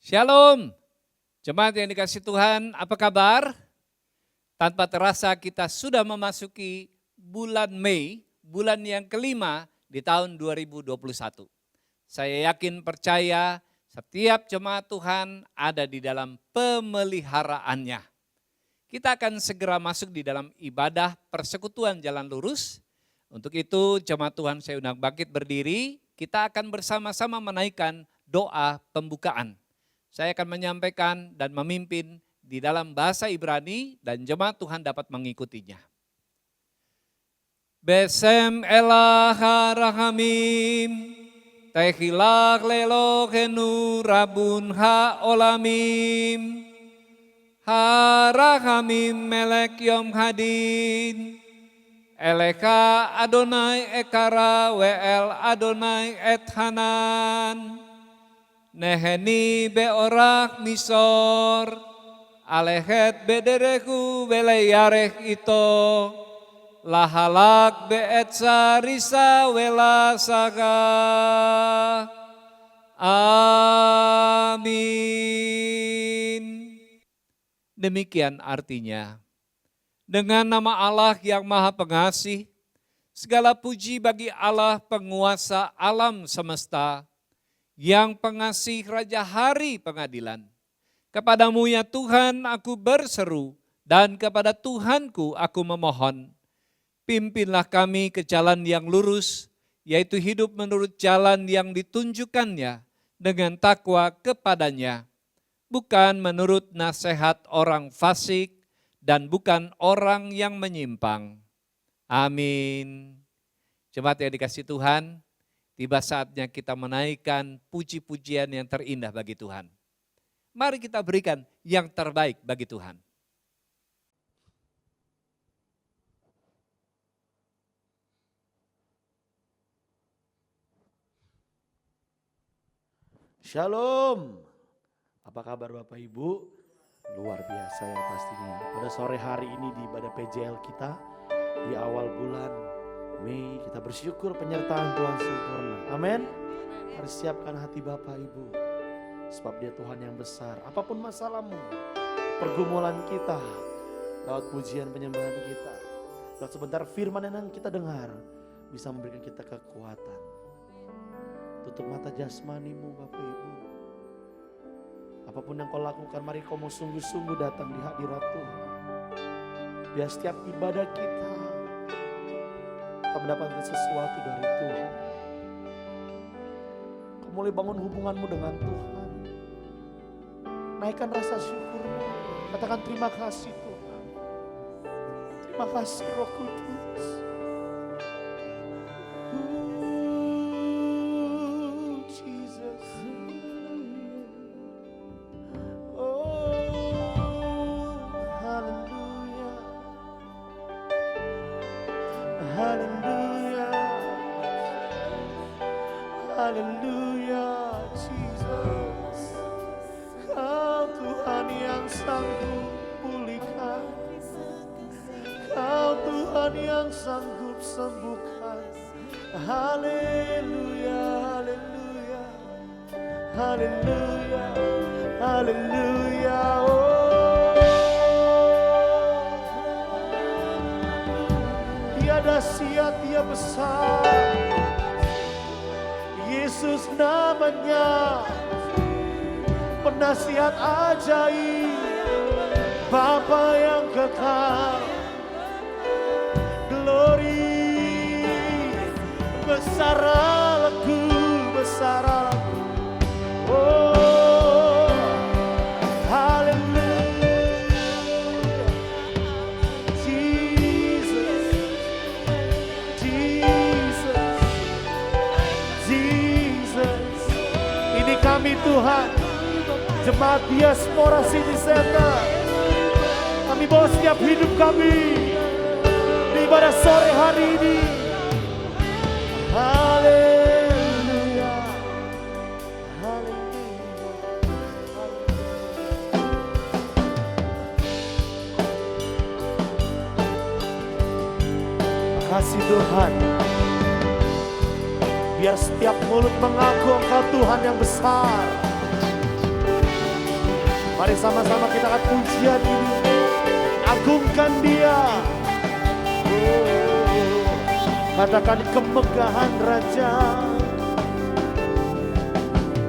Shalom, jemaat yang dikasih Tuhan, apa kabar? Tanpa terasa kita sudah memasuki bulan Mei, bulan yang kelima di tahun 2021. Saya yakin percaya setiap jemaat Tuhan ada di dalam pemeliharaannya. Kita akan segera masuk di dalam ibadah persekutuan jalan lurus. Untuk itu jemaat Tuhan saya undang bangkit berdiri, kita akan bersama-sama menaikkan doa pembukaan. Saya akan menyampaikan dan memimpin di dalam bahasa Ibrani dan jemaat Tuhan dapat mengikutinya. Besem elah harahamim, tehilach lelohenu rabun haolamim, harahamim melek yom hadin, eleka Adonai ekara we'el Adonai et hanan. Neheni beorak misor, alehet bedereku beleyareh ito, lahalak beetsa risa wela saga. Amin. Demikian artinya, dengan nama Allah yang Maha Pengasih, segala puji bagi Allah penguasa alam semesta, yang pengasih Raja Hari Pengadilan. Kepadamu ya Tuhan aku berseru, dan kepada Tuhanku aku memohon. Pimpinlah kami ke jalan yang lurus, yaitu hidup menurut jalan yang ditunjukkannya dengan takwa kepadanya. Bukan menurut nasihat orang fasik dan bukan orang yang menyimpang. Amin. Jemaat yang dikasih Tuhan, tiba saatnya kita menaikkan puji-pujian yang terindah bagi Tuhan. Mari kita berikan yang terbaik bagi Tuhan. Shalom, apa kabar Bapak Ibu? Luar biasa ya pastinya. Pada sore hari ini di ibadah PJL kita, di awal bulan Mei, kita bersyukur penyertaan Tuhan sempurna. Amin. Mari siapkan hati Bapak Ibu, sebab Dia Tuhan yang besar. Apapun masalahmu, pergumulan kita, lewat pujian penyembahan kita, lewat sebentar firman yang kita dengar, bisa memberikan kita kekuatan. Tutup mata jasmanimu Bapak Ibu. Apapun yang kau lakukan, mari kau mau sungguh-sungguh datang di hadirat Tuhan. Biar setiap ibadah kita mendapatkan sesuatu dari Tuhan. Kau mulai bangun hubunganmu dengan Tuhan. Naikkan rasa syukurmu. Katakan terima kasih Tuhan. Terima kasih Roh Kudus. Jesus. Hallelujah. Hallelujah. Hallelujah, Jesus. Kau Tuhan yang sanggup pulihkan. Kau Tuhan yang sanggup sembuhkan. Haleluya, haleluya. Haleluya, haleluya. Tiada sia Dia besar. Yesus namanya, penasihat ajaib, Bapa yang kekal. Glory, besar Allahku, besar Allahku. Oh, hallelujah. Jesus, Jesus, Jesus. Ini kami Tuhan, jemaat Diaspora City Center. Kami bawa setiap hidup kami di ibadah sore hari ini. Haleluya, haleluya. Kasih Tuhan, biar setiap mulut mengaku Engkau Tuhan yang besar. Mari sama-sama kita akan pujian ini. Agungkan Dia. Katakan kemegahan Raja.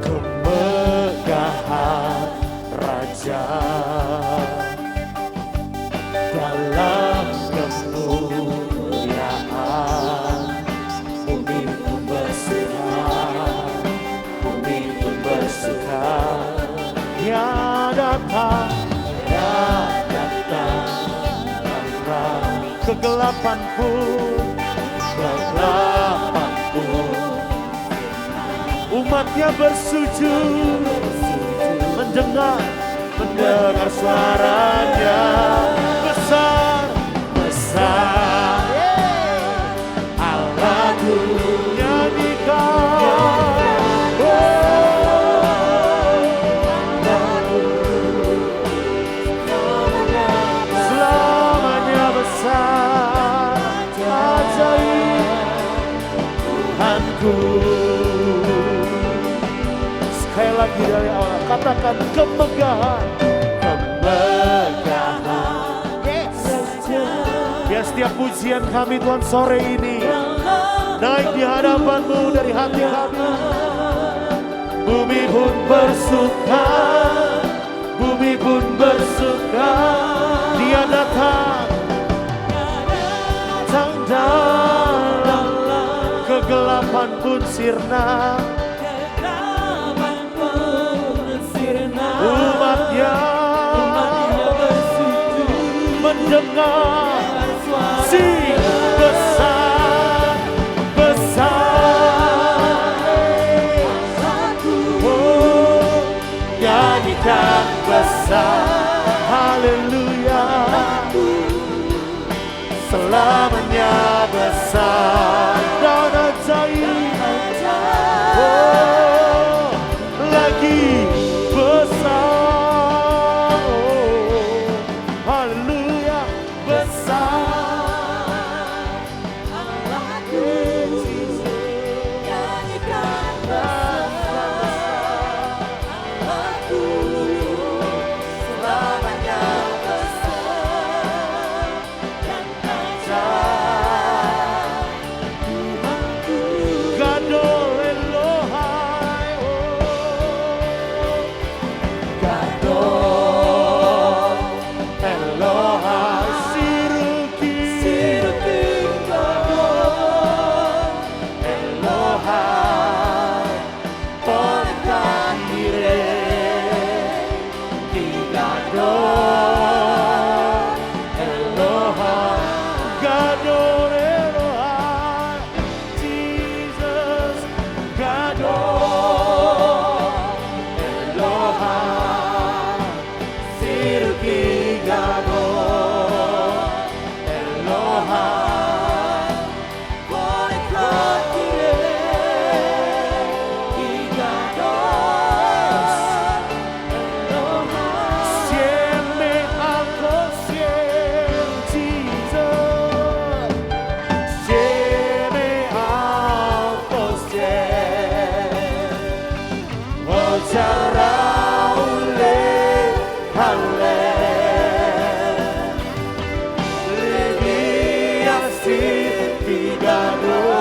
Kemegahan Raja dalam kemuliaan, bumi pun berserak, bumi pun berserak. Dia datang, kegelapan pun, umatnya bersujud, mendengar suaranya. Besar, besar Allahku, nyanyikan. Selamanya besar, ajaib Tuhanku. Sekali lagi dari awal, katakan kemegahan. Ya, setiap pujian kami Tuhan sore ini naik di hadapan-Mu dari hati kami. Bumi pun bersuka, bumi pun bersuka. Dia datang dalam kegelapan pun sirna. Umatnya mendengar sing besar, besar. Oh, nyanyikan besar, haleluya. Selamanya besar dan ajaib. Oh, lagi besar, oh, haleluya, besar Allahku. Nyanyikan besar Allahku, selamanya besar dan ajaib Tuhanku. Gadol Elohai, Gadol Elohai, Siruki Gadol Elohai, Ponekan Direi Ki Gadol Elohai, Gadol Elohai, Jesus Gadol Elohai, Siruki Gadol Elohai, Ponekan Direi Ki Gadol Elohai. Sieme alko siem Jesus, sieme alko siem, ojara ule hale, ligi asih Gadol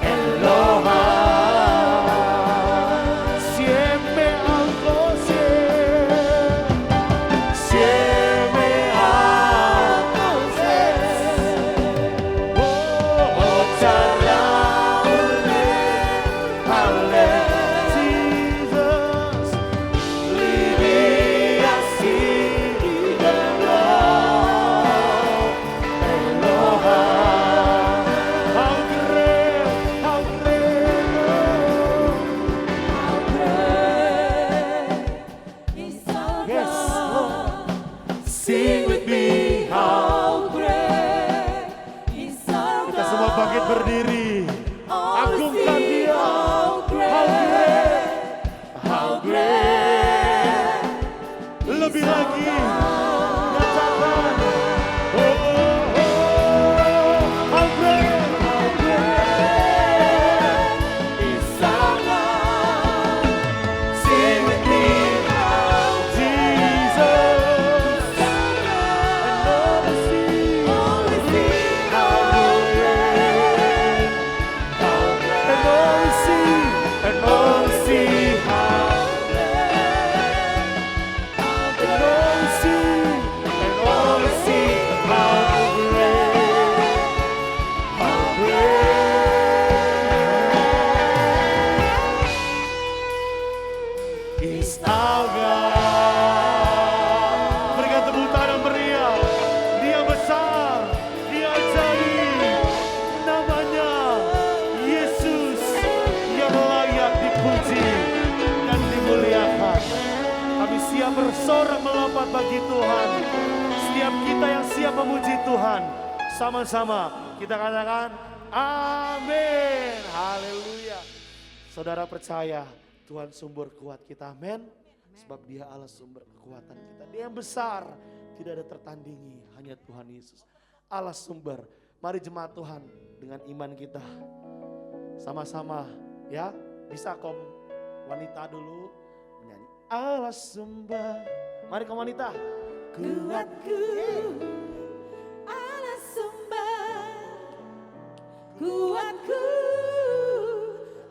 Elohai. Sieme alko siem, sieme alko siem, ojara ule hale, Jesus, ligi asih Gadol Elohai. How great, how great, yes, Lord. Sing with me, how kita semua bangkit berdiri. Agungkan Dia. How great, lebih lagi. Nyatakan. Oh, oh, oh, how great is our God. Sing with me, Tahu gak? Berikan tepuk tangan meriah. Dia besar, dia ajaib. Namanya Yesus yang layak dipuji dan dimuliakan. Kami siap bersorak melompat bagi Tuhan. Setiap kita yang siap memuji Tuhan, sama-sama kita katakan amin. Haleluya. Saudara percaya Tuhan sumber kuat kita, amin. Sebab dia Allah sumber kekuatan kita. Dia yang besar, tidak ada tertandingi, hanya Tuhan Yesus. Allah sumber. Mari jemaat Tuhan dengan iman kita. Sama-sama ya, bisa kaum wanita dulu menyanyi. Allah sumber. Mari kaum wanita. Kuatku, Allah sumber. Kuatku,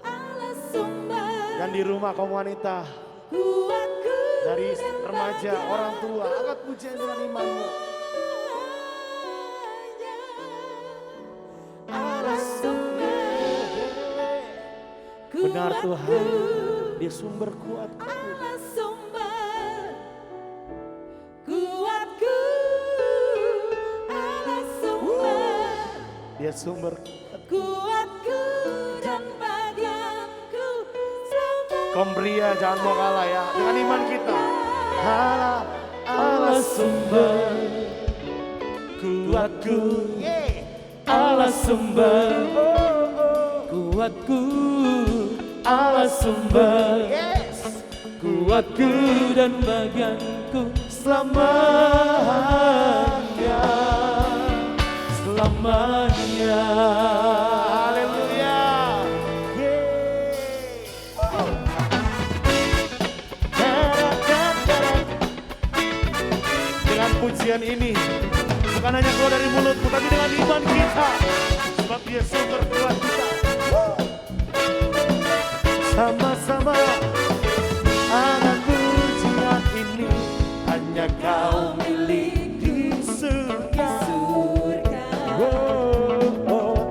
Allah sumber. Dan di rumah kaum wanita, Kuatku, dari remaja, orang tua, angkat pujian dengan imanmu. Allah sumber. Benar Tuhan, dia sumber kuatku. Allah sumber. Kuatku, Allah sumber. Dia sumber kuat. Kuatku dan bagianku selamat. Kaum pria jangan mau kalah ya, dengan iman kita. Allah sumber kuatku. Allah sumber kuatku. Allah sumber kuatku dan bagianku selamanya. Selamanya. Haleluya. Dengan pujian ini bukan hanya keluar dari mulutmu, tapi dengan iman kita, sebab dia sumber kuat kita. Sama-sama akan pujian ini hanya kau milik di surga.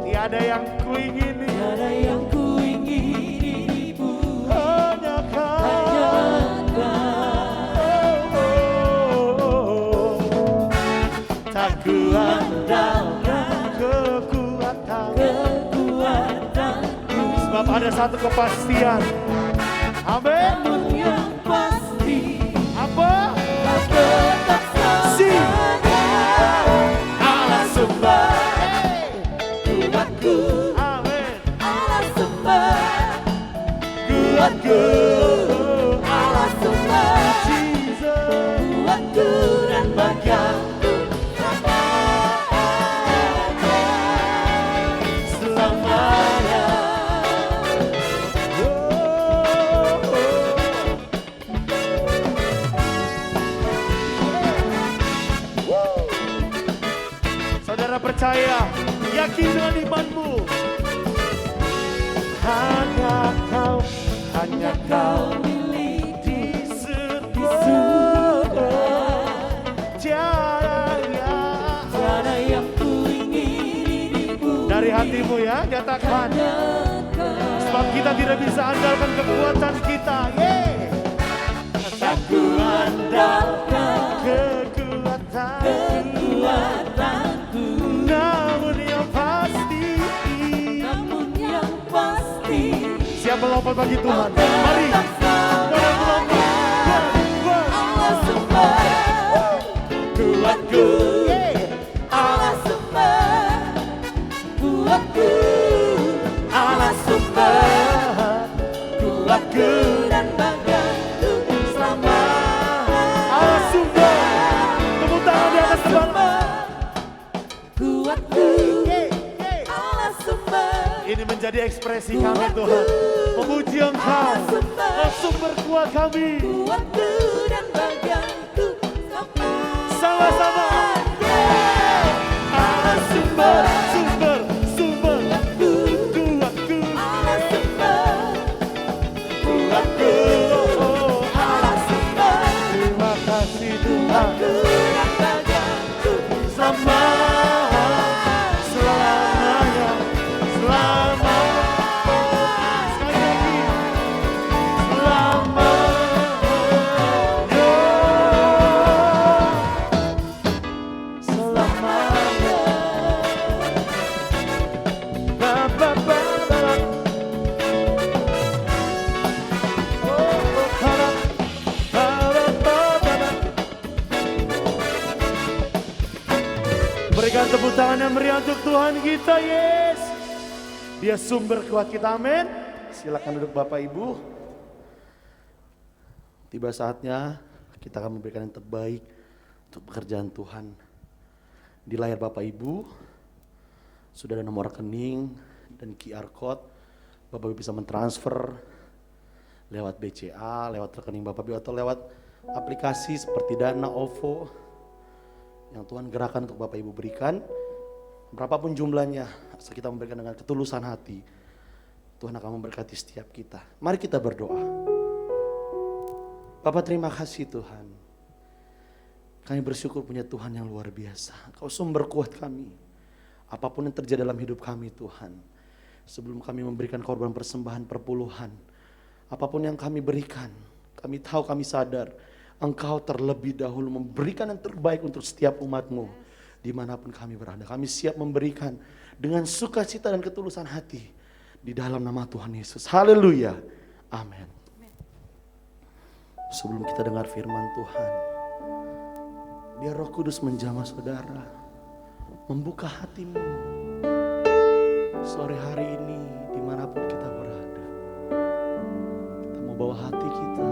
Tiada yang kuingini, Tiada yang kuinginimu, hanya kau. Tak kuandalkan kekuatanku, sebab ada satu kepastian. Amin. namun yang pasti Apa? kau tetap selamanya. Allah sumber. Kuatku, Amin. Allah sumber. Kuatku. Allah sumber. Jesus. Kuatku dan bagianku Selamanya. Saudara percaya, yakin dengan imanmu. Hanya kau milik di surga. tiada yang kuinginimu. Dari hatimu ya, nyatakan. Sebab kita tidak bisa andalkan kekuatan kita. Tak Andalkan kekuatanku, kekuatanku, namun yang pasti. namun yang pasti Siap melompat bagi Tuhan. Mari. Boleh melompat. Allah sumber. Kuatku. Allah sumber. Kuatku, Allah sumber. Kuatku dan bagianku selamanya. Allah sumber. Tepuk tangan di atas kepala. Kuatku, Allah sumber. Ini menjadi ekspresi kami Tuhan. Memuji Engkau. Engkau sumber kuat kami. Kuatku dan bagianku selamanya. Sama-sama. Allah sumber. Kuatku. Allah sumber. Kuatku. Allah sumber. Terima kasih Tuhan. Kuatku dan bagianku Selamanya. Sekali lagi. Selamanya. Berikan tepuk tangan yang meriah untuk Tuhan kita, yes. Dia sumber kuat kita, amin. Silakan duduk Bapak Ibu. Tiba saatnya kita akan memberikan yang terbaik untuk pekerjaan Tuhan. Di layar Bapak Ibu sudah ada nomor rekening dan QR code. Bapak Ibu bisa mentransfer lewat BCA, lewat rekening Bapak Ibu atau lewat aplikasi seperti Dana, OVO yang Tuhan gerakan untuk Bapak Ibu berikan. Berapapun jumlahnya, asal kita memberikan dengan ketulusan hati, Tuhan akan memberkati setiap kita. Mari kita berdoa. Bapak, terima kasih Tuhan. Kami bersyukur punya Tuhan yang luar biasa. Kau sumber kuat kami. Apapun yang terjadi dalam hidup kami Tuhan. Sebelum kami memberikan korban persembahan perpuluhan, apapun yang kami berikan, kami tahu, kami sadar Engkau terlebih dahulu memberikan yang terbaik untuk setiap umat-Mu. Dimanapun kami berada, kami siap memberikan dengan sukacita dan ketulusan hati di dalam nama Tuhan Yesus. Haleluya. Amin. Sebelum kita dengar firman Tuhan, biar Roh Kudus menjamah saudara, membuka hatimu. Sore hari ini dimanapun kita berada, kita mau bawa hati kita.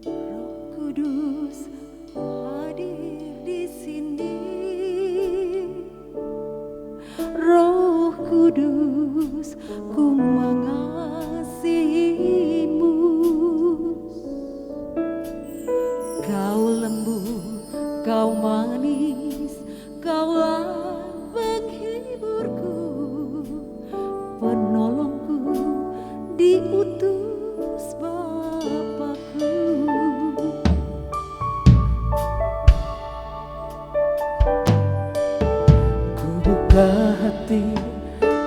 Roh Kudus hadir di sini. Roh Kudus, ku mengasihimu. Kau lembut, kau manis, kaulah penghiburku, penolongku, diutus Bapakku. Ku buka hati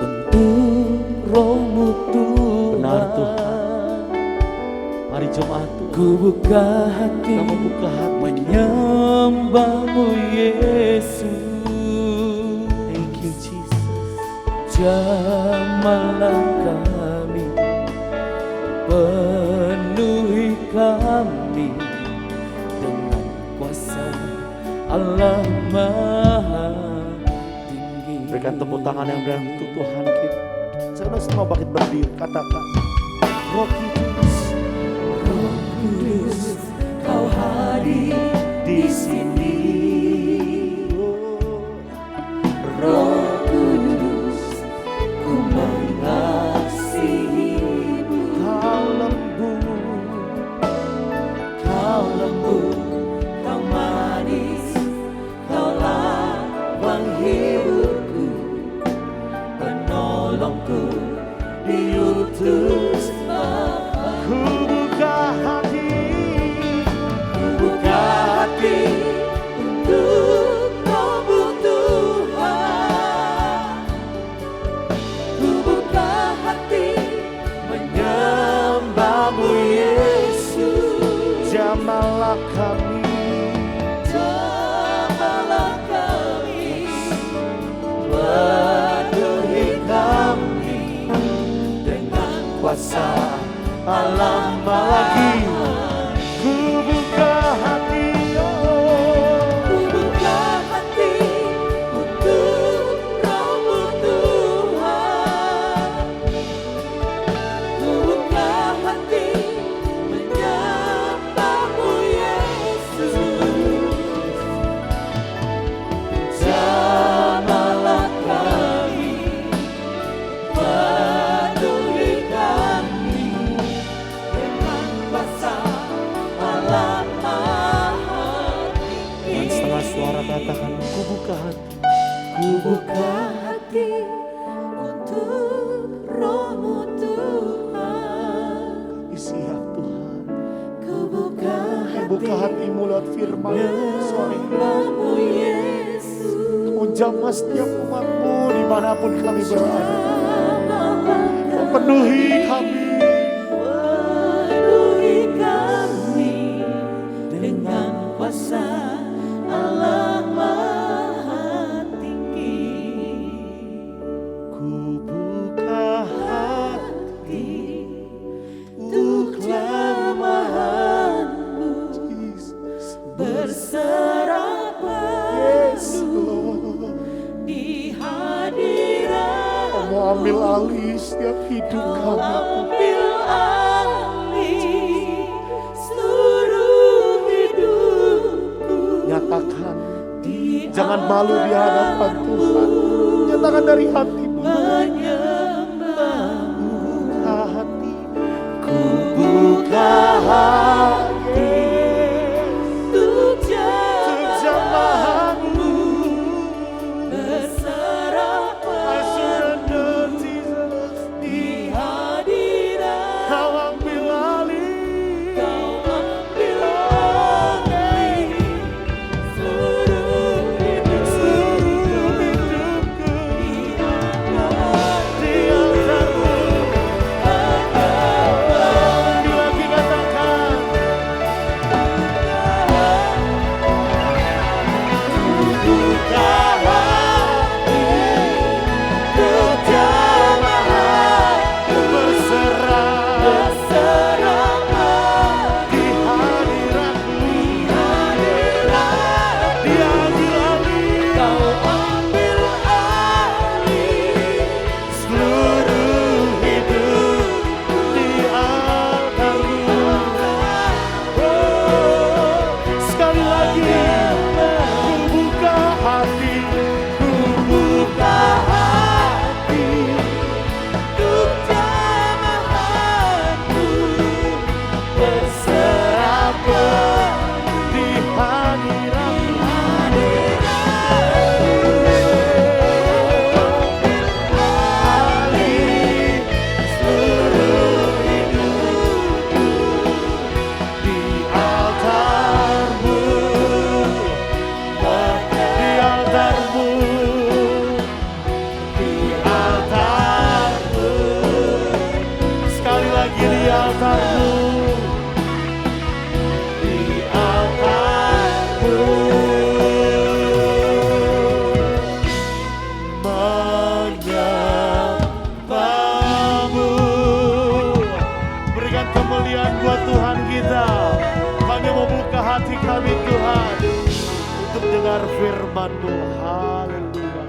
untuk Roh-Mu Tuhan. Benar Tuhan. Mari jemaat Tuhan. Ku buka hati, kita membuka hati menyembah-Mu Yesus. Thank you Jesus. Jamahlah kami, penuhi kami dengan kuasa Allah Maha Tinggi. Berikan tepuk tangan yang meriah untuk Tuhan kita. Sekarang semua bangkit berdiri, katakan Roh Kudus, Roh Kudus, Kau hadir di sini. Roh Kudus, ku mengasihimu. Kau lembut, Kau lembut, kau manis, kaulah penghiburku, penolongku, diutus Bapa. ku buka hati, Ku buka hati untuk Roh-Mu Tuhan. Ku buka hati menyembah-Mu Yesus. jamahlah kami, Jamahlah kami, penuhi kami dengan kuasa Allah lagi. Maha. Ku buka hati, Ku buka hati untuk Roh-Mu Tuhan. Ku buka hati menyembah-Mu Yesus. Jamahlah kami, penuhi kami dengan kuasa Allah Maha dengan Tinggi. setengah suara katakan ku buka hati. Ku buka hati untuk Roh-Mu Tuhan. Siap Tuhan. Ku buka Buka hati hatimu lewat firman sore ini. menyembah-Mu Yesus. Kamu jamah setiap umat-Mu dimanapun kami berada. Kau penuhi kami. Penuhi kami dengan kuasa Allah Maha Tinggi. Ku buka hati Untuk jamaah ambil alih setiap hidup kami. ambil alih seluruh hidupku. Nyatakan, Di jangan malu di hadapan Tuhan. Nyatakan dari hatimu. menyembahmu, Buka hati. ku buka hati untuk jamahanmu, berserah I surrender, Jesus. di hadirat. Kau ambil alih. Kau ambil alih seluruh hidupku. Di altarmu. Lagi katakan. Buka hati untuk jamahanmu, Berserah berserah di hadiratmu. hadirat. Dia ambil alih Kau ambil alih seluruh hidup di altarmu. Oh, sekali lagi, ku buka hati, ku buka hati. untuk jamahanmu, berserah Di hadiratmu. Alih seluruh hidupku di altarmu, di altarmu, di altarmu. Sekali lagi di altarmu, di altarmu. Menyembahmu. Berikan kemuliaan buat Tuhan kita. Kami mau buka hati kami Tuhan untuk dengar firman-Mu. Haleluya.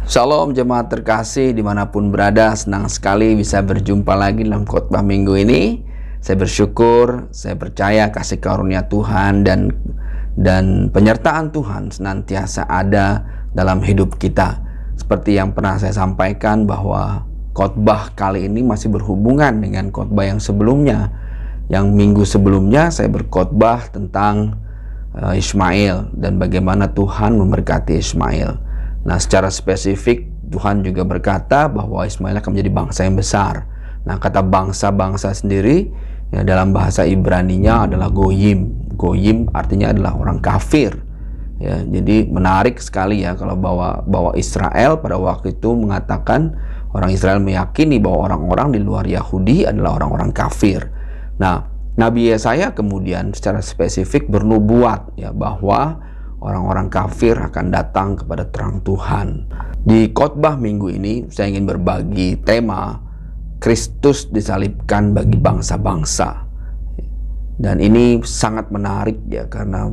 Shalom jemaat terkasih dimanapun berada, senang sekali bisa berjumpa lagi dalam khotbah minggu ini. Saya bersyukur, saya percaya kasih karunia Tuhan dan penyertaan Tuhan senantiasa ada dalam hidup kita. Seperti yang pernah saya sampaikan bahwa khotbah kali ini masih berhubungan dengan khotbah yang sebelumnya. Yang minggu sebelumnya saya berkhotbah tentang Ismail dan bagaimana Tuhan memberkati Ismail. Nah, secara spesifik Tuhan juga berkata bahwa Ismail akan menjadi bangsa yang besar. Nah, kata bangsa-bangsa sendiri ya, dalam bahasa Ibrani-nya adalah goyim. Goyim artinya adalah orang kafir. Ya, jadi menarik sekali ya kalau bahwa Israel pada waktu itu mengatakan, orang Israel meyakini bahwa orang-orang di luar Yahudi adalah orang-orang kafir. Nah, Nabi Yesaya kemudian secara spesifik bernubuat ya bahwa orang-orang kafir akan datang kepada terang Tuhan. Di khotbah minggu ini saya ingin berbagi tema Kristus disalibkan bagi bangsa-bangsa. Dan ini sangat menarik ya karena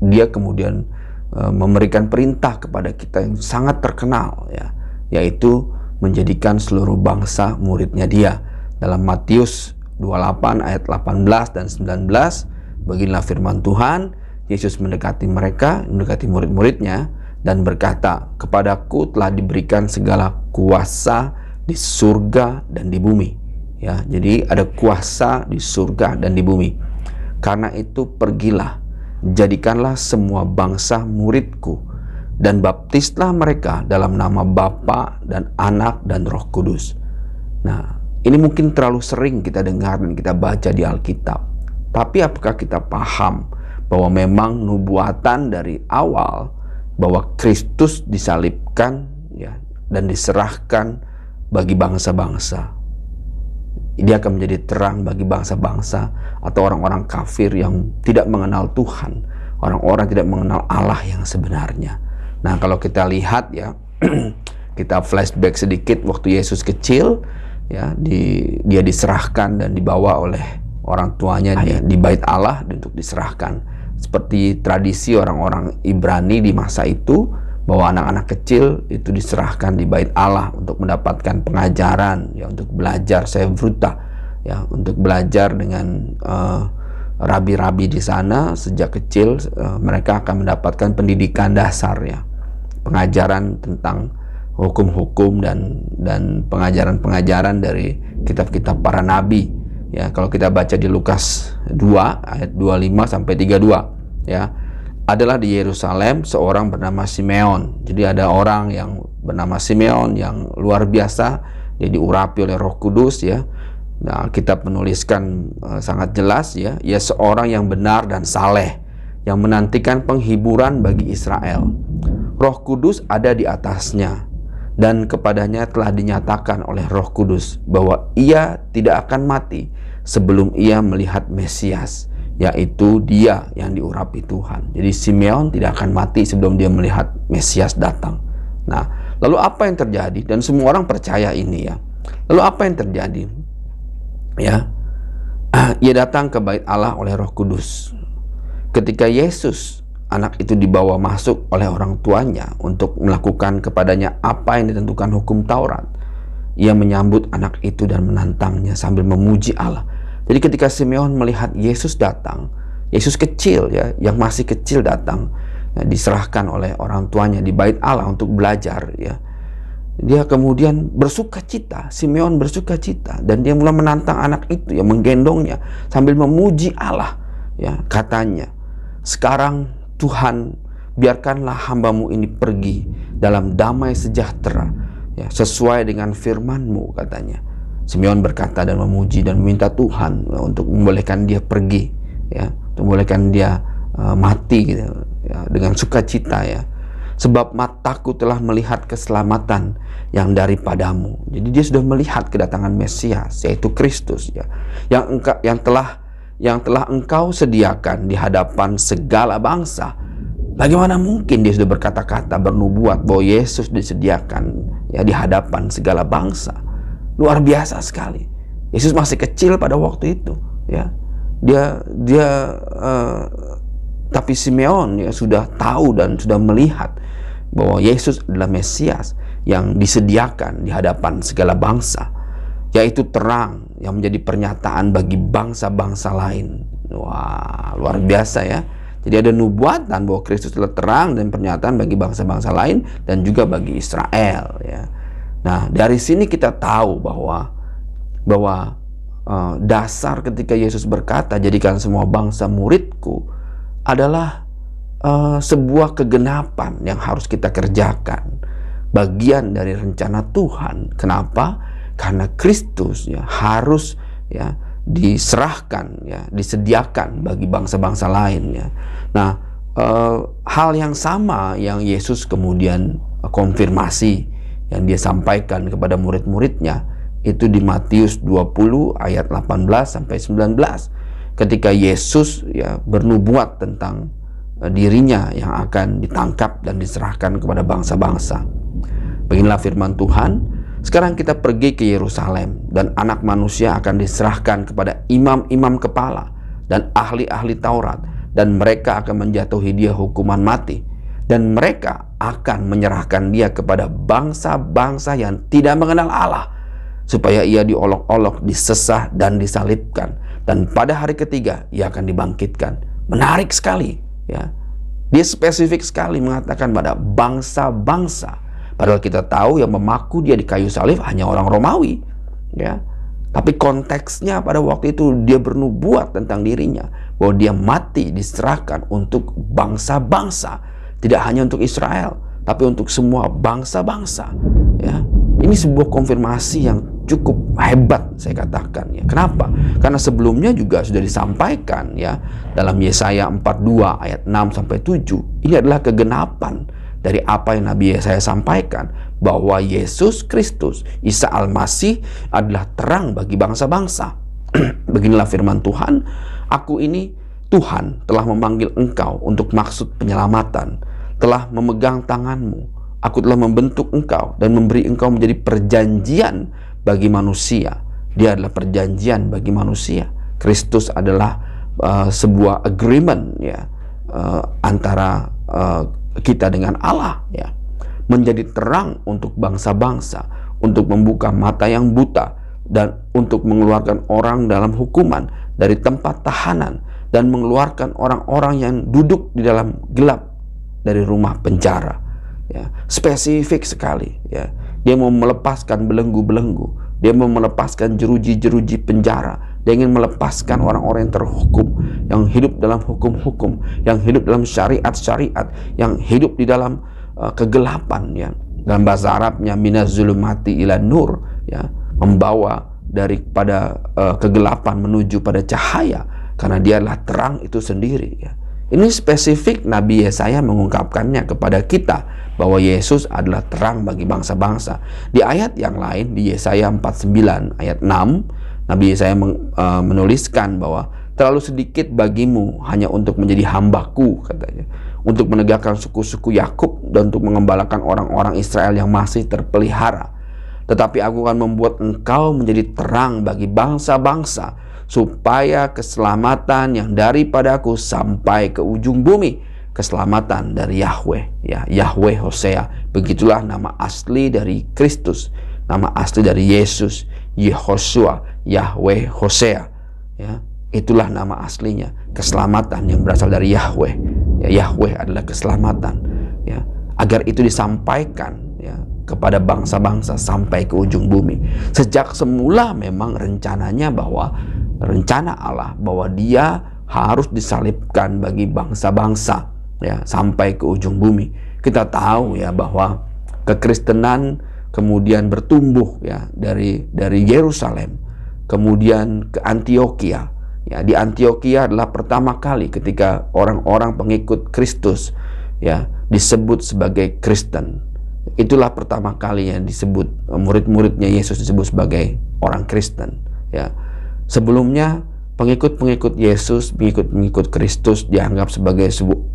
dia kemudian memberikan perintah kepada kita yang sangat terkenal ya, yaitu menjadikan seluruh bangsa muridnya dia. Dalam Matius 28 ayat 18 dan 19 beginilah firman Tuhan. Yesus mendekati mereka, mendekati murid-muridnya dan berkata, "Kepadaku telah diberikan segala kuasa di surga dan di bumi." Ya, jadi ada kuasa di surga dan di bumi. Karena itu pergilah, jadikanlah semua bangsa muridku dan baptislah mereka dalam nama Bapa dan Anak dan Roh Kudus. Nah, ini mungkin terlalu sering kita dengar dan kita baca di Alkitab. Tapi apakah kita paham bahwa memang nubuatan dari awal bahwa Kristus disalibkan ya dan diserahkan bagi bangsa-bangsa. Dia akan menjadi terang bagi bangsa-bangsa atau orang-orang kafir yang tidak mengenal Tuhan, orang-orang tidak mengenal Allah yang sebenarnya. Nah, kalau kita lihat ya, kita flashback sedikit waktu Yesus kecil ya, dia diserahkan dan dibawa oleh orang tuanya ya, di bait Allah untuk diserahkan. seperti tradisi orang-orang Ibrani di masa itu, bahwa anak-anak kecil itu diserahkan di bait Allah untuk mendapatkan pengajaran, ya, untuk belajar sevruta, ya, untuk belajar dengan rabi-rabi di sana sejak kecil. Mereka akan mendapatkan pendidikan dasar, ya, pengajaran tentang hukum-hukum dan pengajaran-pengajaran dari kitab-kitab para nabi, ya. Kalau kita baca di Lukas 2 ayat 25 sampai 32, ya, adalah di Yerusalem seorang bernama Simeon. Jadi ada orang yang bernama Simeon yang luar biasa, dia diurapi oleh Roh Kudus, ya. Nah, kita menuliskan sangat jelas, ya, ia seorang yang benar dan saleh, yang menantikan penghiburan bagi Israel. Roh Kudus ada di atasnya, dan kepadanya telah dinyatakan oleh Roh Kudus bahwa ia tidak akan mati sebelum ia melihat Mesias, yaitu dia yang diurapi Tuhan. Jadi Simeon tidak akan mati sebelum dia melihat Mesias datang. Nah, lalu apa yang terjadi? Dan semua orang percaya ini, ya. Lalu apa yang terjadi? Ya, ia datang ke bait Allah oleh Roh Kudus. Ketika Yesus, anak itu, dibawa masuk oleh orang tuanya untuk melakukan kepadanya apa yang ditentukan hukum Taurat, ia menyambut anak itu dan menantangnya sambil memuji Allah. Jadi ketika Simeon melihat Yesus datang, Yesus kecil, ya, yang masih kecil datang, ya, diserahkan oleh orang tuanya di bait Allah untuk belajar, ya, dia kemudian bersuka cita. Simeon bersuka cita, dan dia mulai menantang anak itu, ya, menggendongnya sambil memuji Allah, ya. Katanya, sekarang Tuhan, biarkanlah hambamu ini pergi dalam damai sejahtera, ya, sesuai dengan firman-Mu, katanya. Simeon berkata dan memuji dan meminta Tuhan untuk membolehkan dia pergi, ya, untuk membolehkan dia mati, gitu, ya, dengan sukacita, ya. Sebab mataku telah melihat keselamatan yang daripadamu. Jadi dia sudah melihat kedatangan Mesias, yaitu Kristus, ya, yang telah engkau sediakan di hadapan segala bangsa. Bagaimana mungkin dia sudah berkata-kata, bernubuat bahwa Yesus disediakan, ya, di hadapan segala bangsa? Luar biasa sekali. Yesus masih kecil pada waktu itu, ya. Tapi Simeon, ya, sudah tahu dan sudah melihat bahwa Yesus adalah Mesias yang disediakan di hadapan segala bangsa, yaitu terang yang menjadi pernyataan bagi bangsa-bangsa lain. Wah, luar biasa, ya. Jadi ada nubuatan bahwa Kristus adalah terang dan pernyataan bagi bangsa-bangsa lain dan juga bagi Israel, ya. Nah, dari sini kita tahu bahwa dasar ketika Yesus berkata, jadikan semua bangsa muridku, adalah sebuah kegenapan yang harus kita kerjakan, bagian dari rencana Tuhan. Kenapa? Karena Kristus, ya, harus, ya, diserahkan, ya, disediakan bagi bangsa-bangsa lain, ya. Nah, hal yang sama yang Yesus kemudian konfirmasi, yang dia sampaikan kepada murid-muridnya, itu di Matius 20 ayat 18 sampai 19, ketika Yesus, ya, bernubuat tentang dirinya yang akan ditangkap dan diserahkan kepada bangsa-bangsa. Beginilah firman Tuhan, sekarang kita pergi ke Yerusalem, dan anak manusia akan diserahkan kepada imam-imam kepala dan ahli-ahli Taurat, dan mereka akan menjatuhi dia hukuman mati, dan mereka akan menyerahkan dia kepada bangsa-bangsa yang tidak mengenal Allah, supaya ia diolok-olok, disesah, dan disalibkan, dan pada hari ketiga ia akan dibangkitkan. Menarik sekali, ya. Dia spesifik sekali mengatakan pada bangsa-bangsa, padahal kita tahu yang memaku dia di kayu salib hanya orang Romawi, ya. Tapi konteksnya pada waktu itu dia bernubuat tentang dirinya, bahwa dia mati diserahkan untuk bangsa-bangsa, tidak hanya untuk Israel, tapi untuk semua bangsa-bangsa, ya. Ini sebuah konfirmasi yang cukup hebat, saya katakan, ya. Kenapa? Karena sebelumnya juga sudah disampaikan, ya, dalam Yesaya 42 ayat 6 sampai 7. Ini adalah kegenapan dari apa yang Nabi Yesaya sampaikan, bahwa Yesus Kristus, Isa Al-Masih, adalah terang bagi bangsa-bangsa. Beginilah firman Tuhan, aku ini Tuhan telah memanggil engkau untuk maksud penyelamatan, telah memegang tanganmu. Aku telah membentuk engkau dan memberi engkau menjadi perjanjian bagi manusia. Dia adalah perjanjian bagi manusia. Kristus adalah sebuah agreement, ya, antara kita dengan Allah, ya, menjadi terang untuk bangsa-bangsa, untuk membuka mata yang buta, dan untuk mengeluarkan orang dalam hukuman dari tempat tahanan, dan mengeluarkan orang-orang yang duduk di dalam gelap dari rumah penjara. Ya, spesifik sekali, ya. Dia mau melepaskan belenggu-belenggu, dia mau melepaskan jeruji-jeruji penjara, dia ingin melepaskan orang-orang yang terhukum, yang hidup dalam hukum-hukum, yang hidup dalam syariat-syariat, yang hidup di dalam kegelapan, ya. Dalam bahasa Arabnya minaz zulumati ila nur, ya, membawa daripada kegelapan menuju pada cahaya, karena dialah terang itu sendiri, ya. Ini spesifik Nabi Yesaya mengungkapkannya kepada kita bahwa Yesus adalah terang bagi bangsa-bangsa. Di ayat yang lain, di Yesaya 49 ayat 6, Nabi Yesaya menuliskan bahwa terlalu sedikit bagimu hanya untuk menjadi hambaku, katanya, untuk menegakkan suku-suku Yakub dan untuk mengembalakan orang-orang Israel yang masih terpelihara. Tetapi aku akan membuat engkau menjadi terang bagi bangsa-bangsa, supaya keselamatan yang daripadaku sampai ke ujung bumi. Keselamatan dari Yahweh, ya, Yahweh Hosea. Begitulah nama asli dari Kristus, nama asli dari Yesus, Yehoshua, Yahweh Hosea, ya. Itulah nama aslinya, keselamatan yang berasal dari Yahweh, ya. Yahweh adalah keselamatan, ya. Agar itu disampaikan, ya, kepada bangsa-bangsa sampai ke ujung bumi. Sejak semula memang rencananya bahwa rencana Allah bahwa dia harus disalibkan bagi bangsa-bangsa, ya, sampai ke ujung bumi. Kita tahu, ya, bahwa kekristenan kemudian bertumbuh, ya, dari Yerusalem kemudian ke Antioquia, ya. Di Antioquia adalah pertama kali ketika orang-orang pengikut Kristus, ya, disebut sebagai Kristen. Itulah pertama kali yang disebut murid-muridnya Yesus disebut sebagai orang Kristen, ya. Sebelumnya pengikut-pengikut Yesus, pengikut-pengikut Kristus dianggap sebagai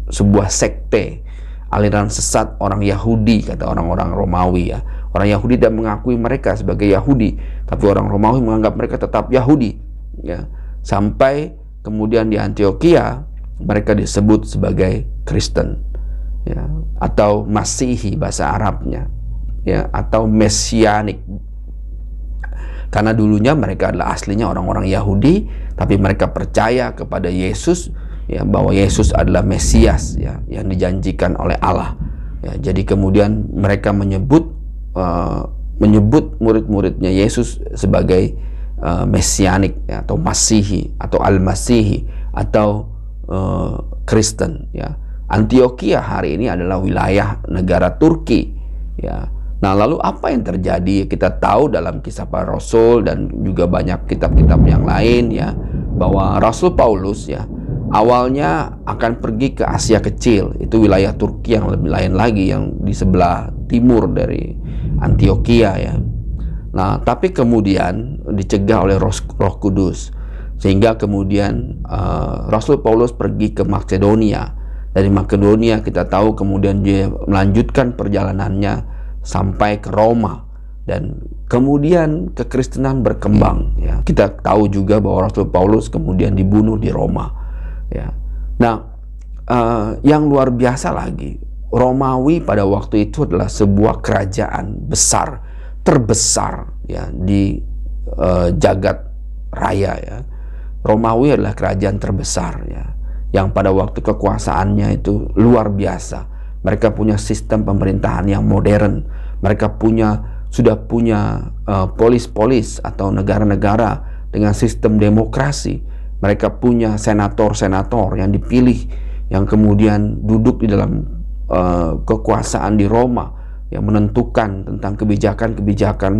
sebuah sekte, aliran sesat orang Yahudi, kata orang-orang Romawi, ya. Orang Yahudi tidak mengakui mereka sebagai Yahudi, tapi orang Romawi menganggap mereka tetap Yahudi, ya. Sampai kemudian di Antioquia mereka disebut sebagai Kristen, ya, atau Masihi bahasa Arabnya, ya, atau Mesianik. Karena dulunya mereka adalah aslinya orang-orang Yahudi, tapi mereka percaya kepada Yesus, ya, bahwa Yesus adalah Mesias, ya, yang dijanjikan oleh Allah, ya. Jadi kemudian mereka menyebut murid-muridnya Yesus sebagai Mesianik, ya, atau Masihi, atau Al-Masihi, atau Kristen, ya. Antioquia hari ini adalah wilayah negara Turki, ya. Nah, lalu apa yang terjadi? Kita tahu dalam Kisah Para Rasul dan juga banyak kitab-kitab yang lain, ya, bahwa Rasul Paulus, ya, awalnya akan pergi ke Asia Kecil, itu wilayah Turki yang lebih lain lagi, yang di sebelah timur dari Antioquia, ya. Nah, tapi kemudian dicegah oleh Roh Kudus, sehingga kemudian Rasul Paulus pergi ke Makedonia. Dari Makedonia kita tahu kemudian dia melanjutkan perjalanannya sampai ke Roma, dan kemudian kekristenan berkembang, ya. Kita tahu juga bahwa Rasul Paulus kemudian dibunuh di Roma, ya. Nah, yang luar biasa lagi, Romawi pada waktu itu adalah sebuah kerajaan besar, terbesar, ya, di jagat raya, ya. Romawi adalah kerajaan terbesar, ya, yang pada waktu kekuasaannya itu luar biasa. Mereka punya sistem pemerintahan yang modern. Mereka sudah punya polis-polis atau negara-negara dengan sistem demokrasi. Mereka punya senator-senator yang dipilih, yang kemudian duduk di dalam kekuasaan di Roma, yang menentukan tentang kebijakan-kebijakan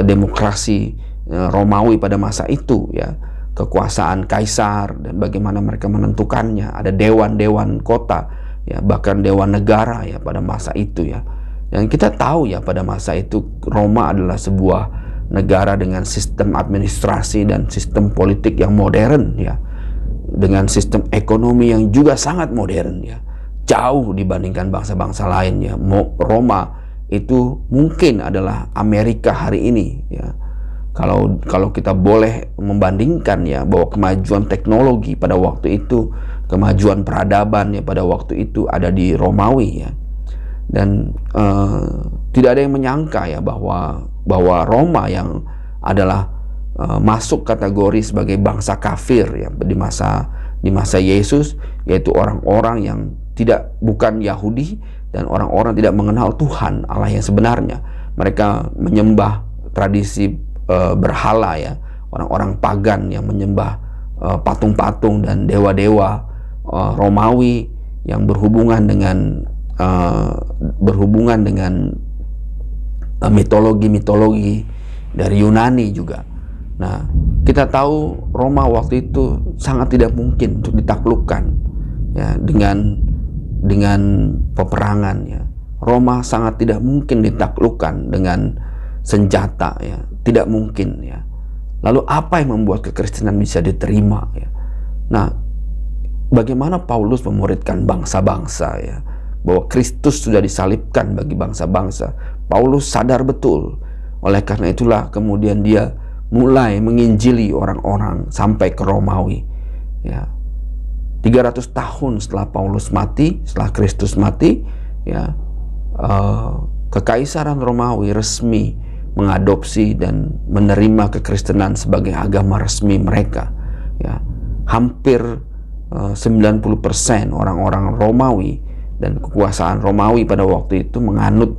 demokrasi Romawi pada masa itu, ya. Kekuasaan kaisar dan bagaimana mereka menentukannya. Ada dewan-dewan kota, ya, bahkan dewan negara, ya, pada masa itu, ya. Dan kita tahu, ya, pada masa itu Roma adalah sebuah negara dengan sistem administrasi dan sistem politik yang modern, ya, dengan sistem ekonomi yang juga sangat modern, ya, jauh dibandingkan bangsa-bangsa lain, ya. Roma itu mungkin adalah Amerika hari ini, ya. Kalau kita boleh membandingkan, ya, bahwa kemajuan teknologi pada waktu itu kemajuan peradaban ya pada waktu itu ada di Romawi ya. Dan tidak ada yang menyangka ya bahwa Roma yang adalah masuk kategori sebagai bangsa kafir ya di masa Yesus, yaitu orang-orang yang bukan Yahudi dan orang-orang tidak mengenal Tuhan Allah yang sebenarnya. Mereka menyembah tradisi berhala ya, orang-orang pagan yang menyembah patung-patung dan dewa-dewa Romawi yang berhubungan dengan mitologi-mitologi dari Yunani juga. Nah, kita tahu Roma waktu itu sangat tidak mungkin untuk ditaklukkan ya dengan peperangan ya. Roma sangat tidak mungkin ditaklukkan dengan senjata ya, tidak mungkin ya. Lalu apa yang membuat kekristenan bisa diterima ya? Nah, bagaimana Paulus memuridkan bangsa-bangsa ya, bahwa Kristus sudah disalibkan bagi bangsa-bangsa. Paulus sadar betul. Oleh karena itulah kemudian dia mulai menginjili orang-orang sampai ke Romawi ya. 300 tahun setelah Paulus mati, setelah Kristus mati ya, Kekaisaran Romawi resmi mengadopsi dan menerima kekristenan sebagai agama resmi mereka ya. Hampir 90% orang-orang Romawi dan kekuasaan Romawi pada waktu itu menganut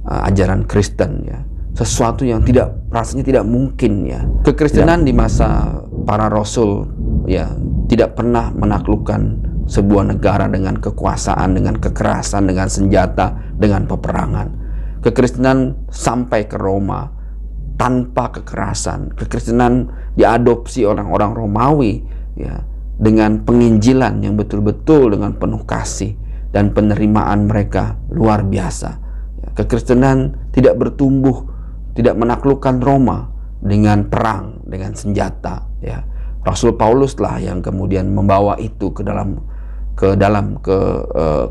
ajaran Kristen ya. Sesuatu yang rasanya tidak mungkin ya. Kekristenan di masa para rasul ya tidak pernah menaklukkan sebuah negara dengan kekuasaan, dengan kekerasan, dengan senjata, dengan peperangan. Kekristenan sampai ke Roma tanpa kekerasan. Kekristenan diadopsi orang-orang Romawi ya dengan penginjilan yang betul-betul dengan penuh kasih dan penerimaan mereka luar biasa. Ya, kekristenan tidak bertumbuh, tidak menaklukkan Roma dengan perang, dengan senjata ya. Rasul Paulus lah yang kemudian membawa itu ke dalam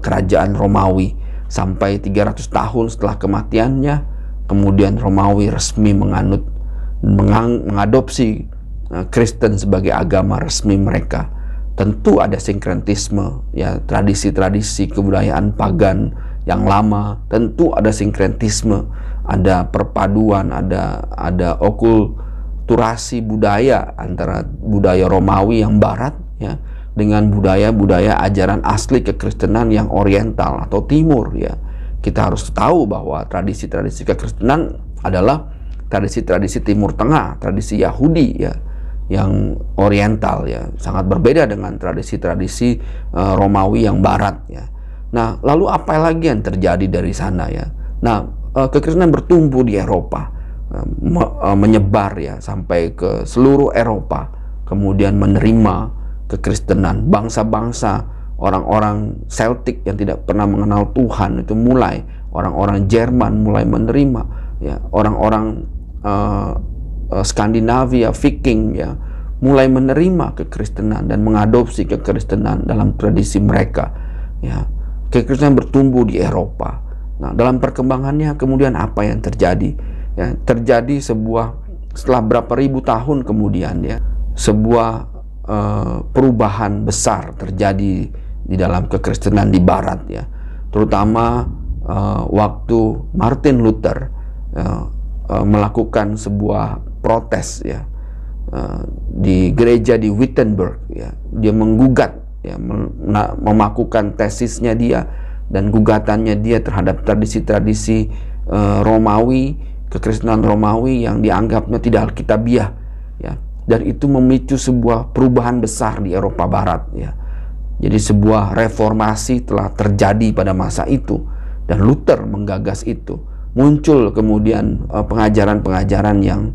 kerajaan Romawi sampai 300 tahun setelah kematiannya. Kemudian Romawi resmi mengadopsi Kristen sebagai agama resmi mereka. Tentu ada sinkretisme ya, tradisi-tradisi kebudayaan pagan yang lama, tentu ada sinkretisme, ada perpaduan, ada okulturasi budaya antara budaya Romawi yang barat ya dengan budaya-budaya ajaran asli kekristenan yang oriental atau timur ya. Kita harus tahu bahwa tradisi-tradisi kekristenan adalah tradisi-tradisi Timur Tengah, tradisi Yahudi ya, yang oriental ya, sangat berbeda dengan tradisi-tradisi Romawi yang barat ya. Nah, lalu apa lagi yang terjadi dari sana ya? Nah, kekristenan bertumbuh di Eropa, menyebar ya sampai ke seluruh Eropa, kemudian menerima kekristenan. Bangsa-bangsa, orang-orang Celtic yang tidak pernah mengenal Tuhan itu mulai, orang-orang Jerman mulai menerima ya, orang-orang Skandinavia, Viking ya, mulai menerima kekristenan dan mengadopsi kekristenan dalam tradisi mereka ya. Kekristenan bertumbuh di Eropa. Nah, dalam perkembangannya kemudian apa yang terjadi ya? Terjadi setelah berapa ribu tahun kemudian ya, sebuah perubahan besar terjadi di dalam kekristenan di barat ya, terutama waktu Martin Luther melakukan sebuah protes ya di gereja di Wittenberg ya. Dia menggugat ya, memakukan tesisnya dia dan gugatannya dia terhadap tradisi-tradisi Romawi, kekristenan Romawi yang dianggapnya tidak alkitabiah ya. Dan itu memicu sebuah perubahan besar di Eropa Barat ya. Jadi sebuah reformasi telah terjadi pada masa itu dan Luther menggagas itu. Muncul kemudian pengajaran-pengajaran yang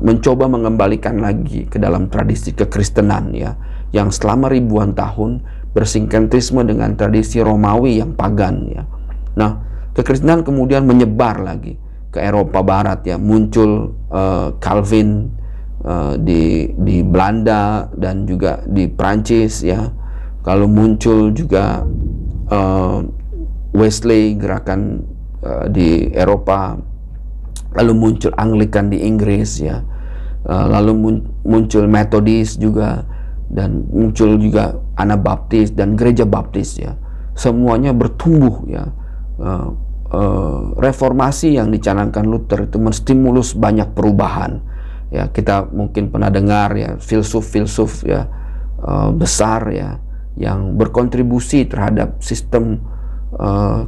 mencoba mengembalikan lagi ke dalam tradisi kekristenan ya, yang selama ribuan tahun bersinkretisme dengan tradisi Romawi yang pagan ya. Nah, kekristenan kemudian menyebar lagi ke Eropa Barat ya, muncul Calvin di Belanda dan juga di Prancis ya. Kalau muncul juga Wesley, gerakan di Eropa, lalu muncul Anglikan di Inggris ya, lalu muncul Methodist juga dan muncul juga Anabaptis dan gereja baptis ya. Semuanya bertumbuh ya. Reformasi yang dicanangkan Luther itu menstimulus banyak perubahan ya. Kita mungkin pernah dengar ya filsuf-filsuf ya besar ya yang berkontribusi terhadap sistem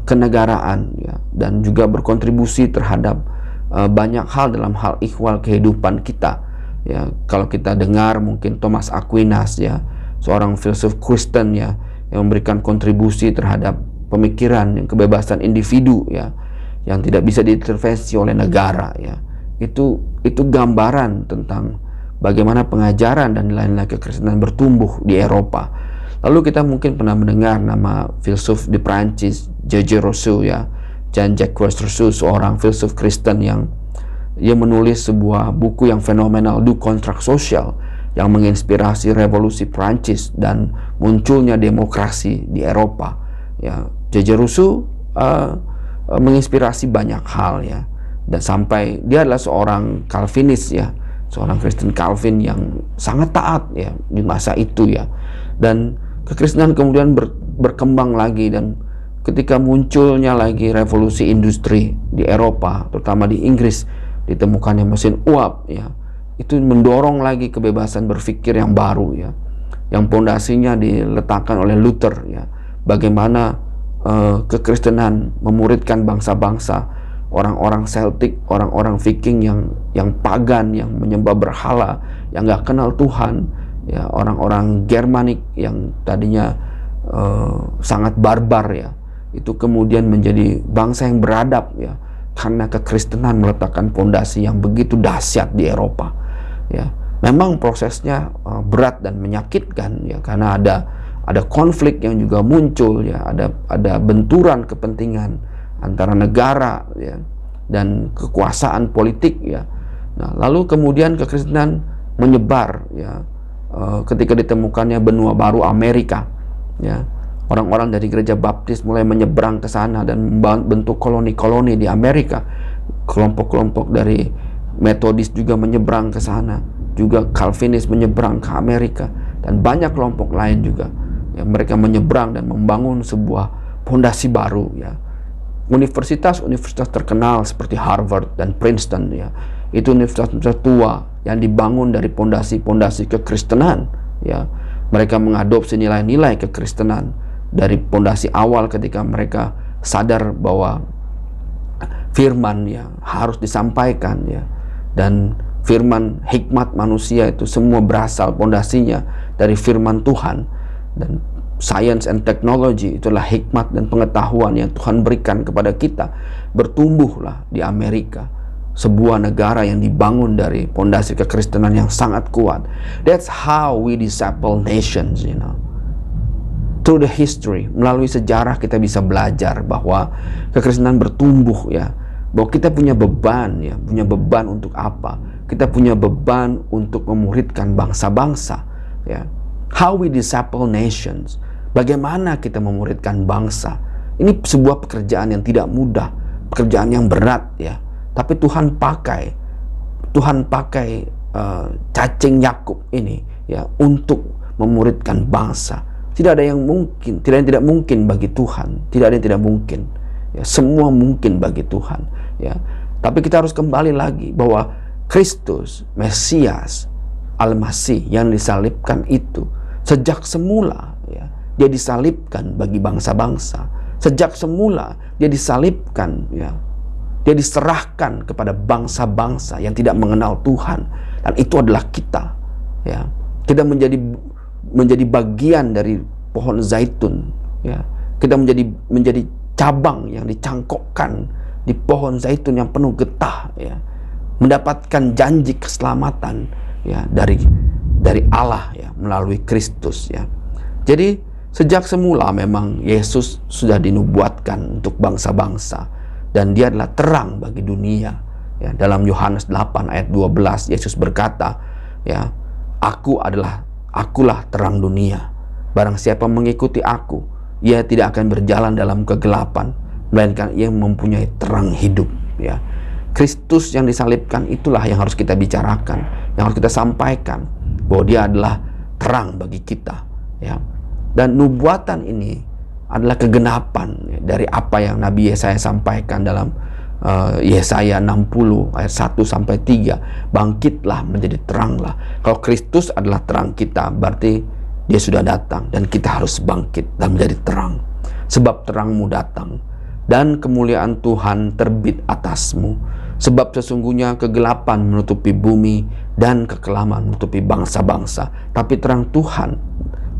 kenegaraan ya, dan juga berkontribusi terhadap banyak hal dalam hal ihwal kehidupan kita ya. Kalau kita dengar mungkin Thomas Aquinas ya, seorang filsuf Kristen ya, yang memberikan kontribusi terhadap pemikiran yang kebebasan individu ya, yang tidak bisa diintervensi oleh negara ya. Itu gambaran tentang bagaimana pengajaran dan nilai-nilai kekristenan bertumbuh di Eropa. Lalu kita mungkin pernah mendengar nama filsuf di Prancis J.J. Rousseau ya, Jean-Jacques Rousseau, seorang filsuf Kristen yang menulis sebuah buku yang fenomenal, Du Contrat Social, yang menginspirasi revolusi Prancis dan munculnya demokrasi di Eropa ya. J.J. Rousseau menginspirasi banyak hal ya, dan sampai dia adalah seorang Calvinis ya, seorang Kristen Calvin yang sangat taat ya di masa itu ya. Dan kekristenan kemudian berkembang lagi, dan ketika munculnya lagi revolusi industri di Eropa, terutama di Inggris, ditemukannya mesin uap ya, itu mendorong lagi kebebasan berpikir yang baru ya, yang pondasinya diletakkan oleh Luther ya. Bagaimana kekristenan memuridkan bangsa-bangsa, orang-orang Celtic, orang-orang Viking yang pagan, yang menyembah berhala, yang nggak kenal Tuhan ya, orang-orang Germanik yang tadinya sangat barbar ya, itu kemudian menjadi bangsa yang beradab ya, karena kekristenan meletakkan pondasi yang begitu dahsyat di Eropa ya. Memang prosesnya berat dan menyakitkan ya, karena ada konflik yang juga muncul ya, ada benturan kepentingan antara negara ya dan kekuasaan politik ya. Nah, lalu kemudian kekristenan menyebar ya, ketika ditemukannya benua baru Amerika ya, orang-orang dari gereja baptis mulai menyeberang ke sana dan membentuk koloni-koloni di Amerika. Kelompok-kelompok dari Metodis juga menyeberang ke sana, juga Calvinis menyeberang ke Amerika, dan banyak kelompok lain juga ya, mereka menyeberang dan membangun sebuah pondasi baru ya. Universitas-universitas terkenal seperti Harvard dan Princeton ya, itu universitas tua yang dibangun dari pondasi-pondasi kekristenan ya. Mereka mengadopsi nilai-nilai kekristenan dari pondasi awal ketika mereka sadar bahwa firman ya harus disampaikan ya, dan firman hikmat manusia itu semua berasal pondasinya dari firman Tuhan. Dan science and technology itulah hikmat dan pengetahuan yang Tuhan berikan kepada kita. Bertumbuhlah di Amerika sebuah negara yang dibangun dari pondasi kekristenan yang sangat kuat. That's how we disciple nations, you know. Through the history, melalui sejarah kita bisa belajar bahwa kekristenan bertumbuh ya, bahwa kita punya beban ya, punya beban untuk apa? Kita punya beban untuk memuridkan bangsa-bangsa ya. How we disciple nations, bagaimana kita memuridkan bangsa. Ini sebuah pekerjaan yang tidak mudah, pekerjaan yang berat ya. Tapi Tuhan pakai cacing Yakub ini ya untuk memuridkan bangsa. Tidak ada yang mungkin, tidak ada yang tidak mungkin bagi Tuhan, tidak ada yang tidak mungkin. Ya, semua mungkin bagi Tuhan ya. Tapi kita harus kembali lagi bahwa Kristus, Mesias, Al-Masih yang disalibkan itu sejak semula ya, dia disalibkan bagi bangsa-bangsa. Sejak semula dia disalibkan ya, dia diserahkan kepada bangsa-bangsa yang tidak mengenal Tuhan, dan itu adalah kita ya. Kita menjadi bagian dari pohon zaitun ya. Kita menjadi cabang yang dicangkokkan di pohon zaitun yang penuh getah ya, mendapatkan janji keselamatan ya dari Allah ya, melalui Kristus ya. Jadi sejak semula memang Yesus sudah dinubuatkan untuk bangsa-bangsa, dan dia adalah terang bagi dunia ya. Dalam Yohanes 8 ayat 12 Yesus berkata ya, akulah terang dunia. Barang siapa mengikuti aku, ia tidak akan berjalan dalam kegelapan, melainkan ia mempunyai terang hidup ya. Kristus yang disalibkan itulah yang harus kita bicarakan, yang harus kita sampaikan, bahwa dia adalah terang bagi kita, ya. Dan nubuatan ini adalah kegenapan dari apa yang Nabi Yesaya sampaikan dalam Yesaya 60 ayat 1 sampai 3. Bangkitlah menjadi teranglah. Kalau Kristus adalah terang kita, berarti dia sudah datang dan kita harus bangkit dan menjadi terang. Sebab terangmu datang dan kemuliaan Tuhan terbit atasmu. Sebab sesungguhnya kegelapan menutupi bumi dan kekelaman menutupi bangsa-bangsa, tapi terang Tuhan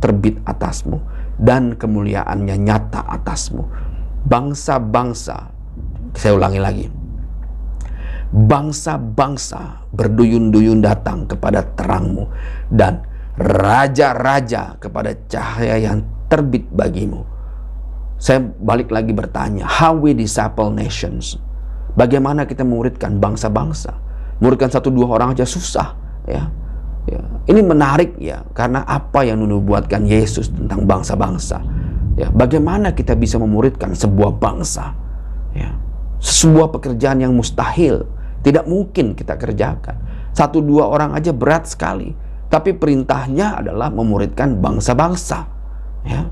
terbit atasmu dan kemuliaannya nyata atasmu. Bangsa-bangsa, saya ulangi lagi, bangsa-bangsa berduyun-duyun datang kepada terangmu, dan raja-raja kepada cahaya yang terbit bagimu. Saya balik lagi bertanya, how we disciple nations? Bagaimana kita memuridkan bangsa-bangsa? Muridkan 1-2 orang aja susah, ya. Ini menarik, ya, karena apa yang dinubuatkan Yesus tentang bangsa-bangsa, ya. Bagaimana kita bisa memuridkan sebuah bangsa, ya. Sebuah pekerjaan yang mustahil, tidak mungkin kita kerjakan. 1-2 orang aja berat sekali, tapi perintahnya adalah memuridkan bangsa-bangsa, ya.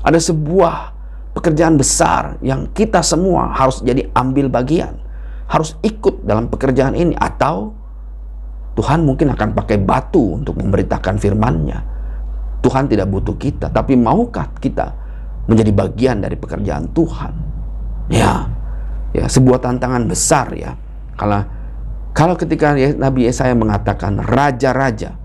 Ada sebuah pekerjaan besar yang kita semua harus jadi ambil bagian, harus ikut dalam pekerjaan ini. Atau Tuhan mungkin akan pakai batu untuk memberitakan firman-Nya. Tuhan tidak butuh kita, tapi maukah kita menjadi bagian dari pekerjaan Tuhan? Ya, sebuah tantangan besar, ya. Kalau ketika Nabi Yesaya mengatakan raja-raja,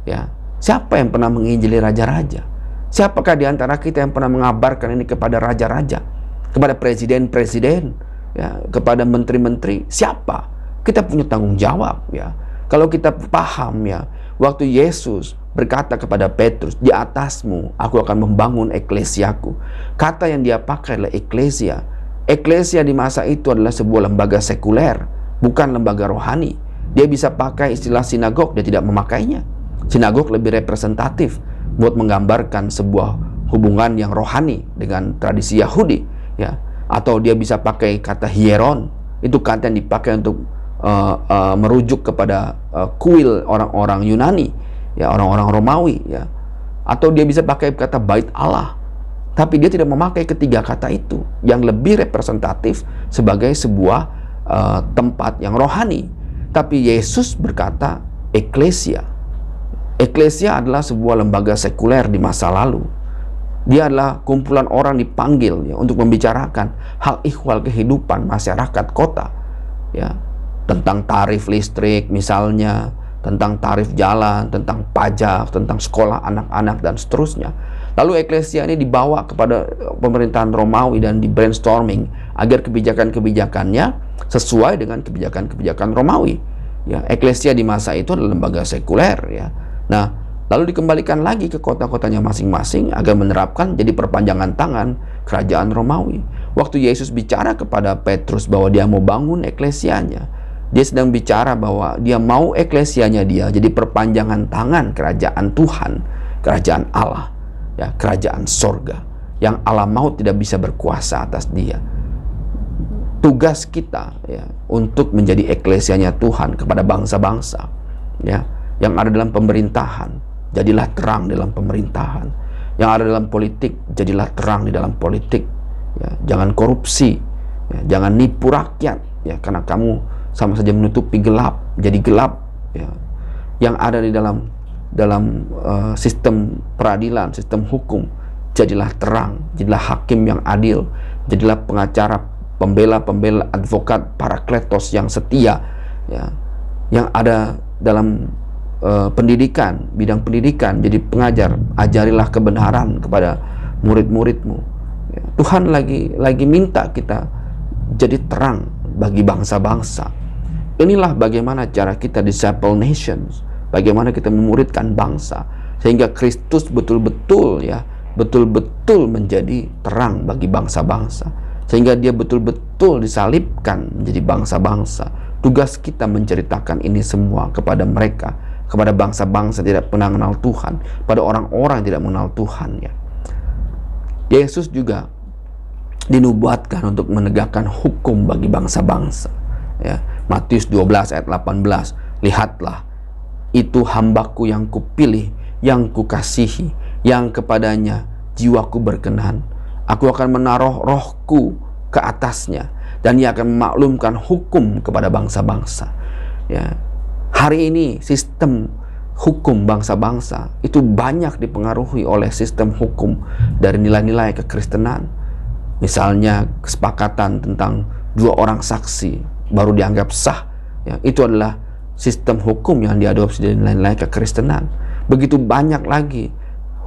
ya, siapa yang pernah menginjili raja-raja? Siapakah di antara kita yang pernah mengabarkan ini kepada raja-raja, kepada presiden-presiden, ya, kepada menteri-menteri? Siapa? Kita punya tanggung jawab, ya. Kalau kita paham, ya, waktu Yesus berkata kepada Petrus, di atasmu aku akan membangun eklesiaku. Kata yang dia pakai adalah eklesia. Eklesia di masa itu adalah sebuah lembaga sekuler, bukan lembaga rohani. Dia bisa pakai istilah sinagog, dia tidak memakainya. Sinagog lebih representatif buat menggambarkan sebuah hubungan yang rohani dengan tradisi Yahudi, ya. Atau dia bisa pakai kata hieron, itu kata yang dipakai untuk merujuk kepada kuil orang-orang Yunani, ya, orang-orang Romawi, ya. Atau dia bisa pakai kata bait Allah, tapi dia tidak memakai ketiga kata itu yang lebih representatif sebagai sebuah tempat yang rohani. Tapi Yesus berkata eklesia. Eklesia adalah sebuah lembaga sekuler di masa lalu. Dia adalah kumpulan orang dipanggil, ya, untuk membicarakan hal ihwal kehidupan masyarakat kota, ya, tentang tarif listrik misalnya, tentang tarif jalan, tentang pajak, tentang sekolah anak-anak, dan seterusnya. Lalu eklesia ini dibawa kepada pemerintahan Romawi dan di brainstorming agar kebijakan-kebijakannya sesuai dengan kebijakan-kebijakan Romawi. Ya, eklesia di masa itu adalah lembaga sekuler, ya. Nah, lalu dikembalikan lagi ke kota-kotanya masing-masing agar menerapkan jadi perpanjangan tangan kerajaan Romawi. Waktu Yesus bicara kepada Petrus bahwa dia mau bangun eklesianya, dia sedang bicara bahwa dia mau eklesianya dia jadi perpanjangan tangan kerajaan Tuhan, kerajaan Allah, ya, kerajaan sorga, yang Allah maut tidak bisa berkuasa atas dia. Tugas kita, ya, untuk menjadi eklesianya Tuhan kepada bangsa-bangsa, ya, yang ada dalam pemerintahan, jadilah terang dalam pemerintahan. Yang ada dalam politik, jadilah terang di dalam politik, ya. Jangan korupsi, ya, jangan nipu rakyat, ya, karena kamu sama saja menutupi gelap, jadi gelap, ya. Yang ada di dalam sistem peradilan, sistem hukum, jadilah terang, jadilah hakim yang adil, jadilah pengacara, pembela-pembela, advokat, parakletos yang setia, ya. Yang ada dalam pendidikan, bidang pendidikan, jadi pengajar, ajarilah kebenaran kepada murid-muridmu, ya. Tuhan lagi minta kita jadi terang bagi bangsa-bangsa. Inilah bagaimana cara kita disciple nations, bagaimana kita memuridkan bangsa sehingga Kristus betul-betul, ya, betul-betul menjadi terang bagi bangsa-bangsa, sehingga dia betul-betul disalibkan menjadi bangsa-bangsa. Tugas kita menceritakan ini semua kepada mereka, kepada bangsa-bangsa tidak pernah mengenal Tuhan, pada orang-orang yang tidak mengenal Tuhan, ya. Yesus juga dinubuatkan untuk menegakkan hukum bagi bangsa-bangsa, ya. Matius 12 ayat 18, lihatlah itu hambaku yang kupilih, yang kukasihi, yang kepadanya jiwaku berkenan. Aku akan menaruh rohku ke atasnya, dan ia akan memaklumkan hukum kepada bangsa-bangsa. Ya, hari ini sistem hukum bangsa-bangsa itu banyak dipengaruhi oleh sistem hukum dari nilai-nilai kekristenan. Misalnya kesepakatan tentang 2 orang saksi baru dianggap sah, ya, itu adalah sistem hukum yang diadopsi dari nilai-nilai kekristenan. Begitu banyak lagi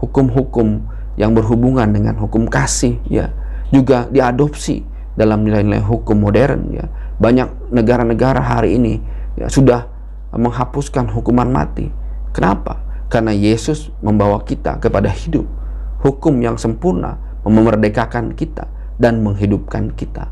hukum-hukum yang berhubungan dengan hukum kasih, ya, juga diadopsi dalam nilai-nilai hukum modern, ya. Banyak negara-negara hari ini, ya, sudah menghapuskan hukuman mati. Kenapa? Karena Yesus membawa kita kepada hidup, hukum yang sempurna, memerdekakan kita dan menghidupkan kita.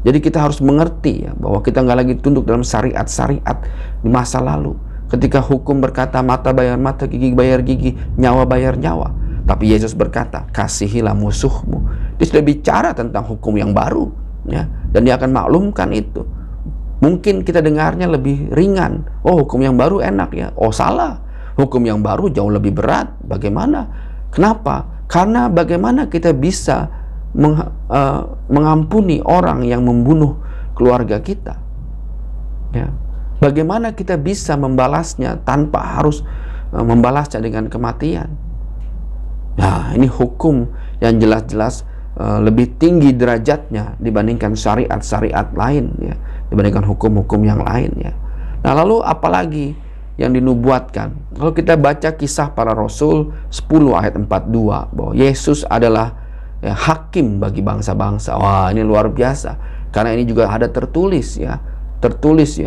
Jadi kita harus mengerti, ya, bahwa kita nggak lagi tunduk dalam syariat-syariat di masa lalu. Ketika hukum berkata mata bayar mata, gigi bayar gigi, nyawa bayar nyawa. Tapi Yesus berkata, kasihilah musuhmu. Dia sudah bicara tentang hukum yang baru, ya, dan dia akan maklumkan itu. Mungkin kita dengarnya lebih ringan. Oh, hukum yang baru enak, ya. Oh, salah. Hukum yang baru jauh lebih berat. Bagaimana? Kenapa? Karena bagaimana kita bisa mengampuni orang yang membunuh keluarga kita, ya. Bagaimana kita bisa membalasnya tanpa harus membalasnya dengan kematian. Nah, ini hukum yang jelas-jelas lebih tinggi derajatnya dibandingkan syariat-syariat lain, ya, dibandingkan hukum-hukum yang lain, ya. Nah, lalu apalagi yang dinubuatkan? Kalau kita baca Kisah Para Rasul 10 ayat 42, bahwa Yesus adalah, ya, hakim bagi bangsa-bangsa. Wah, ini luar biasa. Karena ini juga ada tertulis, ya,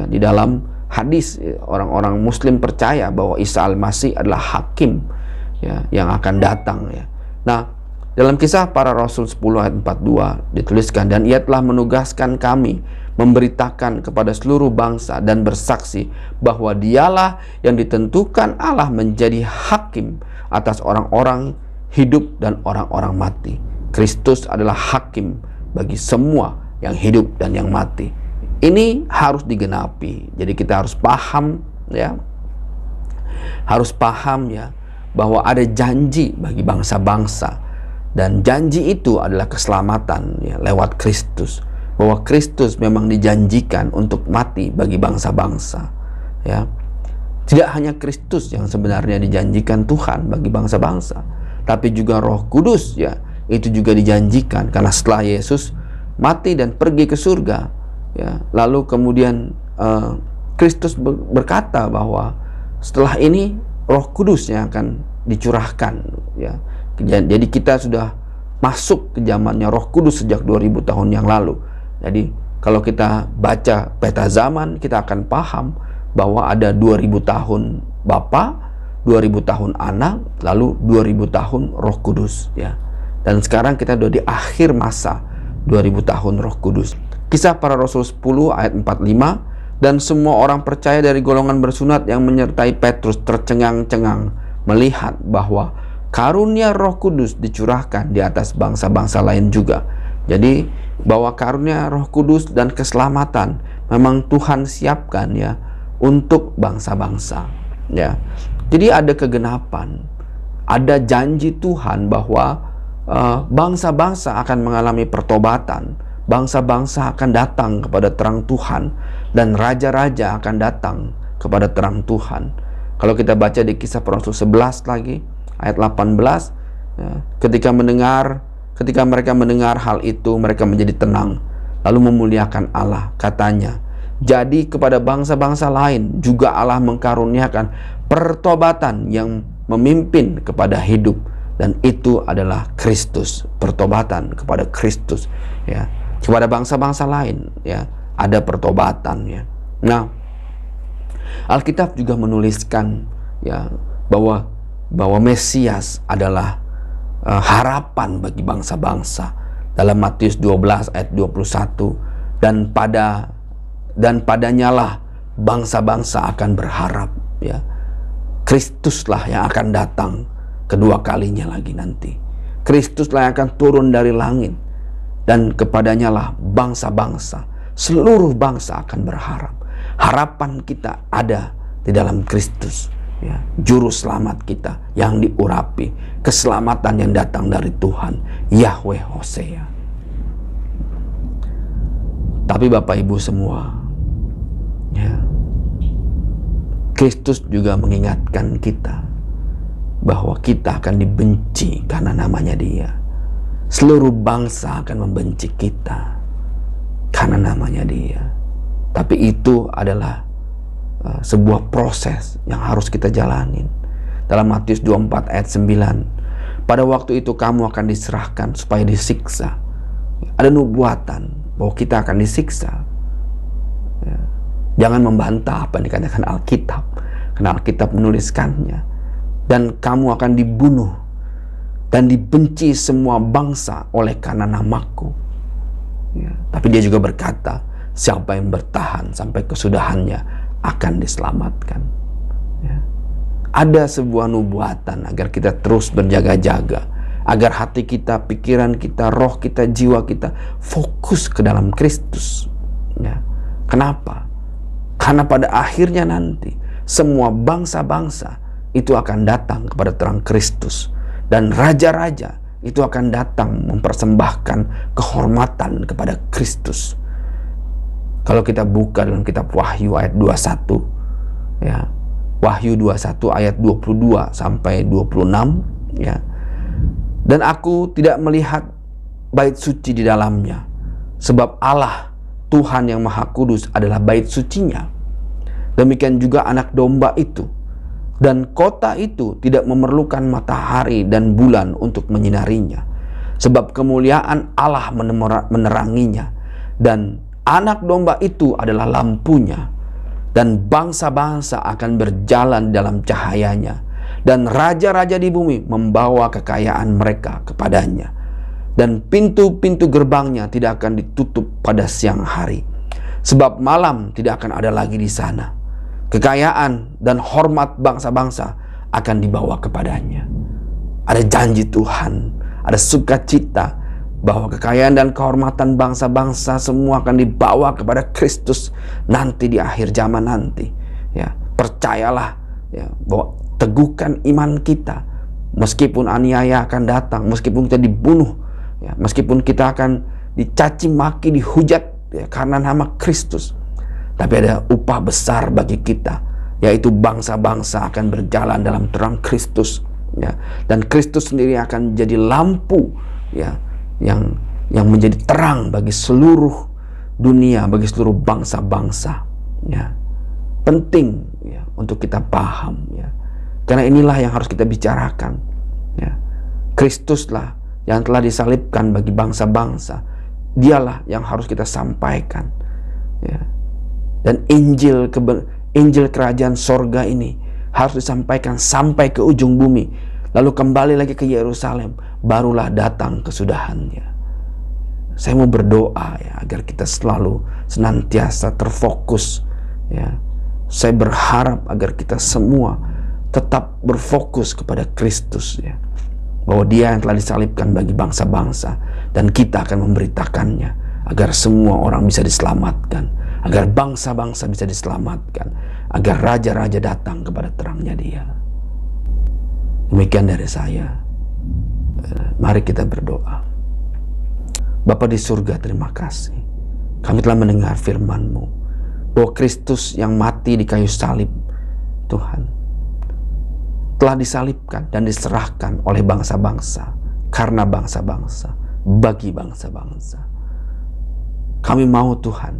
di dalam hadis, ya, orang-orang Muslim percaya bahwa Isa Al-Masih adalah hakim, ya, yang akan datang, ya. Nah, dalam Kisah Para Rasul 10 ayat 42 dituliskan, dan ia telah menugaskan kami memberitakan kepada seluruh bangsa dan bersaksi bahwa dialah yang ditentukan Allah menjadi hakim atas orang-orang hidup dan orang-orang mati. Kristus adalah hakim bagi semua yang hidup dan yang mati. Ini harus digenapi. Jadi kita harus paham, ya, bahwa ada janji bagi bangsa-bangsa, dan janji itu adalah keselamatan, ya, lewat Kristus. Bahwa Kristus memang dijanjikan untuk mati bagi bangsa-bangsa, ya. Tidak hanya Kristus yang sebenarnya dijanjikan Tuhan bagi bangsa-bangsa, tapi juga Roh Kudus, ya, itu juga dijanjikan. Karena setelah Yesus mati dan pergi ke surga, ya, lalu kemudian Kristus berkata bahwa setelah ini Roh Kudus yang akan dicurahkan, ya. Jadi kita sudah masuk ke zamannya Roh Kudus sejak 2000 tahun yang lalu. Jadi kalau kita baca peta zaman, kita akan paham bahwa ada 2000 tahun Bapa, 2000 tahun Anak, lalu 2000 tahun Roh Kudus, ya. Dan sekarang kita sudah di akhir masa 2000 tahun Roh Kudus. Kisah Para Rasul 10 ayat 45, dan semua orang percaya dari golongan bersunat yang menyertai Petrus tercengang-cengang melihat bahwa karunia Roh Kudus dicurahkan di atas bangsa-bangsa lain juga. Jadi bahwa karunia Roh Kudus dan keselamatan memang Tuhan siapkan, ya, untuk bangsa-bangsa, ya. Jadi ada kegenapan, ada janji Tuhan bahwa bangsa-bangsa akan mengalami pertobatan, bangsa-bangsa akan datang kepada terang Tuhan, dan raja-raja akan datang kepada terang Tuhan. Kalau kita baca di Kisah Para Rasul 11 lagi ayat 18, ya, ketika mereka mendengar hal itu, mereka menjadi tenang lalu memuliakan Allah. Katanya, jadi kepada bangsa-bangsa lain juga Allah mengkaruniakan pertobatan yang memimpin kepada hidup, dan itu adalah Kristus. Pertobatan kepada Kristus, ya. Kepada bangsa-bangsa lain, ya, ada pertobatan, ya. Nah, Alkitab juga menuliskan, ya, bahwa Mesias adalah harapan bagi bangsa-bangsa dalam Matius 12 ayat 21, dan padanyalah bangsa-bangsa akan berharap, ya. Kristuslah yang akan datang kedua kalinya lagi nanti. Kristuslah yang akan turun dari langit, dan kepadanyalah bangsa-bangsa, seluruh bangsa akan berharap. Harapan kita ada di dalam Kristus, ya, juru selamat kita yang diurapi, keselamatan yang datang dari Tuhan, Yahweh Hosea. Tapi Bapak Ibu semua, ya, Kristus juga mengingatkan kita bahwa kita akan dibenci karena namanya Dia. Seluruh bangsa akan membenci kita karena namanya Dia. Tapi itu adalah sebuah proses yang harus kita jalanin. Dalam Matius 24 ayat 9, pada waktu itu kamu akan diserahkan supaya disiksa. Ada nubuatan bahwa kita akan disiksa. Ya. Jangan membantah apa yang dikatakan Alkitab, karena Alkitab menuliskannya. Dan kamu akan dibunuh dan dibenci semua bangsa oleh karena namaku. Ya. Tapi dia juga berkata, siapa yang bertahan sampai kesudahannya akan diselamatkan. Ya. Ada sebuah nubuatan agar kita terus berjaga-jaga, agar hati kita, pikiran kita, roh kita, jiwa kita fokus ke dalam Kristus. Ya. Kenapa? Karena pada akhirnya nanti semua bangsa-bangsa itu akan datang kepada terang Kristus, dan raja-raja itu akan datang mempersembahkan kehormatan kepada Kristus. Kalau kita buka dalam kitab Wahyu ayat 21, ya, Wahyu 21 ayat 22 sampai 26, ya. Dan aku tidak melihat bait suci di dalamnya, sebab Allah Tuhan yang Maha Kudus adalah bait sucinya. Demikian juga anak domba itu. Dan kota itu tidak memerlukan matahari dan bulan untuk menyinarinya, sebab kemuliaan Allah meneranginya. Dan anak domba itu adalah lampunya. Dan bangsa-bangsa akan berjalan dalam cahayanya, dan raja-raja di bumi membawa kekayaan mereka kepadanya. Dan pintu-pintu gerbangnya tidak akan ditutup pada siang hari, sebab malam tidak akan ada lagi di sana. Kekayaan dan hormat bangsa-bangsa akan dibawa kepadanya. Ada janji Tuhan, ada sukacita bahwa kekayaan dan kehormatan bangsa-bangsa semua akan dibawa kepada Kristus nanti di akhir zaman nanti. Ya, percayalah, ya, bahwa teguhkan iman kita, meskipun aniaya akan datang, meskipun kita dibunuh, ya, meskipun kita akan dicaci maki, dihujat, ya, karena nama Kristus. Tapi ada upah besar bagi kita, yaitu bangsa-bangsa akan berjalan dalam terang Kristus, ya. Dan Kristus sendiri akan menjadi lampu, ya, yang menjadi terang bagi seluruh dunia, bagi seluruh bangsa-bangsa, ya. Penting, ya, untuk kita paham, ya. Karena inilah yang harus kita bicarakan, ya. Kristuslah yang telah disalibkan bagi bangsa-bangsa. Dialah yang harus kita sampaikan, ya. Dan Injil kerajaan sorga ini harus disampaikan sampai ke ujung bumi, lalu kembali lagi ke Yerusalem, barulah datang kesudahannya. Saya mau berdoa, ya, agar kita selalu senantiasa terfokus, ya. Saya berharap agar kita semua tetap berfokus kepada Kristus, ya, bahwa Dia yang telah disalibkan bagi bangsa-bangsa, dan kita akan memberitakannya agar semua orang bisa diselamatkan, agar bangsa-bangsa bisa diselamatkan, agar raja-raja datang kepada terangnya Dia. Demikian dari saya. Mari kita berdoa. Bapa di surga, terima kasih. Kami telah mendengar firman-Mu bahwa Kristus yang mati di kayu salib, Tuhan, telah disalibkan dan diserahkan oleh bangsa-bangsa, karena bangsa-bangsa, bagi bangsa-bangsa. Kami mau, Tuhan,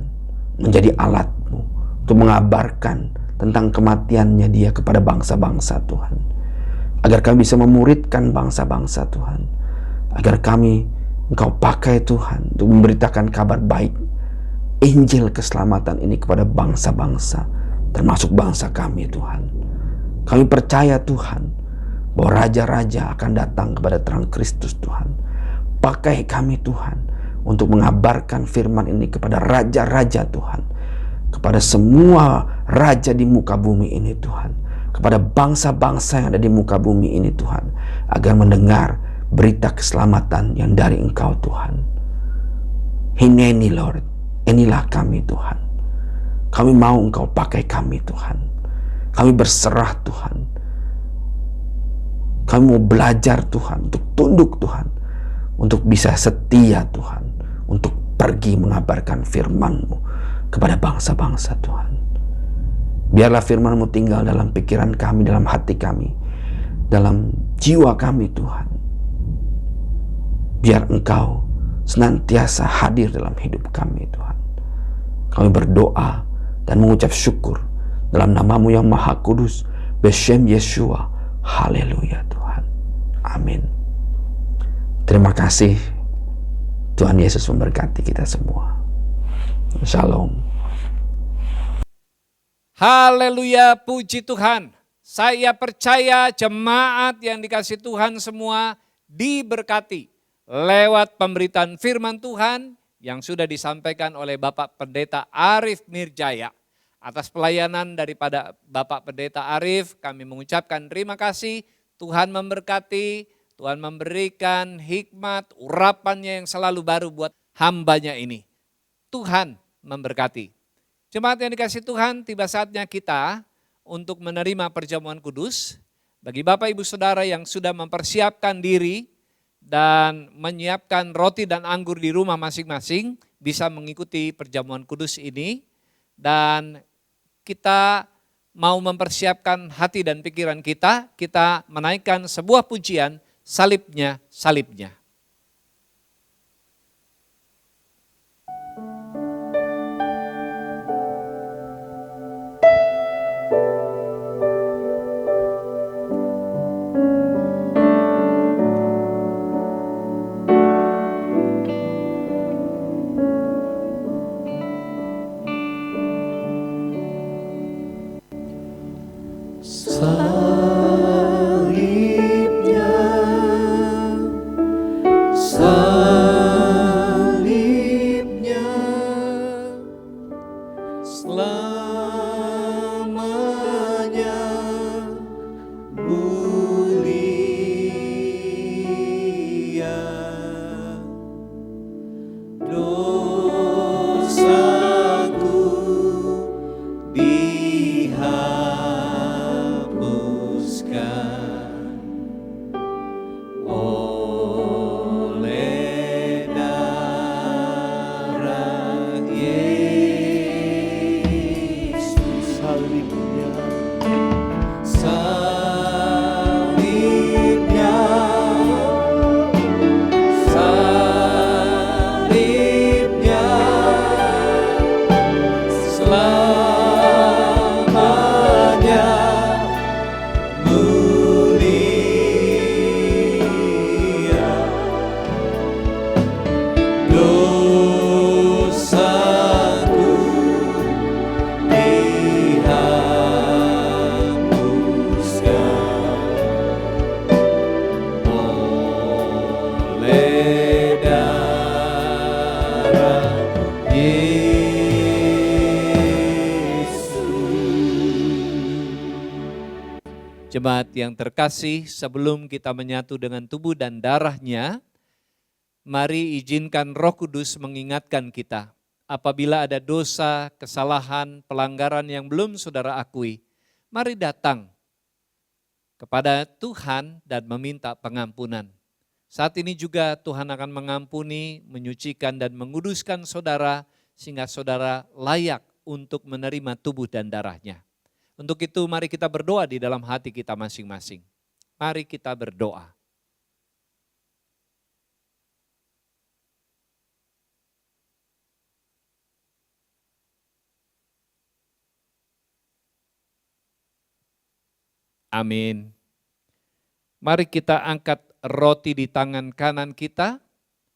menjadi alat-Mu untuk mengabarkan tentang kematiannya Dia kepada bangsa-bangsa, Tuhan. Agar kami bisa memuridkan bangsa-bangsa, Tuhan. Agar kami Engkau pakai, Tuhan, untuk memberitakan kabar baik, Injil keselamatan ini kepada bangsa-bangsa, termasuk bangsa kami, Tuhan. Kami percaya, Tuhan, bahwa raja-raja akan datang kepada terang Kristus, Tuhan. Pakai kami, Tuhan, untuk mengabarkan firman ini kepada raja-raja, Tuhan, kepada semua raja di muka bumi ini, Tuhan, kepada bangsa-bangsa yang ada di muka bumi ini, Tuhan, agar mendengar berita keselamatan yang dari Engkau, Tuhan. Hineni, Lord, inilah kami, Tuhan. Kami mau Engkau pakai kami, Tuhan. Kami berserah Tuhan. Kami mau belajar Tuhan, untuk tunduk Tuhan, untuk bisa setia Tuhan, untuk pergi mengabarkan firman-Mu kepada bangsa-bangsa Tuhan. Biarlah firman-Mu tinggal dalam pikiran kami, dalam hati kami, dalam jiwa kami Tuhan. Biar Engkau senantiasa hadir dalam hidup kami Tuhan. Kami berdoa dan mengucap syukur dalam nama-Mu yang Maha Kudus, Beshem Yeshua. Haleluya Tuhan. Amin. Terima kasih. Tuhan Yesus memberkati kita semua. Shalom. Haleluya, puji Tuhan. Saya percaya jemaat yang dikasih Tuhan semua diberkati lewat pemberitaan firman Tuhan yang sudah disampaikan oleh Bapak Pendeta Arif Mirjaya. Atas pelayanan daripada Bapak Pendeta Arif, kami mengucapkan terima kasih. Tuhan memberkati, Tuhan memberikan hikmat, urapannya yang selalu baru buat hambanya ini. Tuhan memberkati. Jemaat yang dikasih Tuhan, tiba saatnya kita untuk menerima perjamuan kudus. Bagi Bapak Ibu Saudara yang sudah mempersiapkan diri dan menyiapkan roti dan anggur di rumah masing-masing, bisa mengikuti perjamuan kudus ini. Dan kita mau mempersiapkan hati dan pikiran kita menaikkan sebuah pujian, salibnya, salibnya. Salibnya, salibnya, selamanya mulia. Dosaku dihapuskan oleh darah Yesus. Salibnya, Salibnya, salibnya, selamanya mulia. Dosaku dihapuskan oleh darah Yesus. Jemaat yang terkasih, sebelum kita menyatu dengan tubuh dan darahnya, mari izinkan Roh Kudus mengingatkan kita. Apabila ada dosa, kesalahan, pelanggaran yang belum saudara akui, mari datang kepada Tuhan dan meminta pengampunan. Saat ini juga Tuhan akan mengampuni, menyucikan dan menguduskan saudara, sehingga saudara layak untuk menerima tubuh dan darahnya. Untuk itu mari kita berdoa di dalam hati kita masing-masing. Mari kita berdoa. Amin. Mari kita angkat roti di tangan kanan kita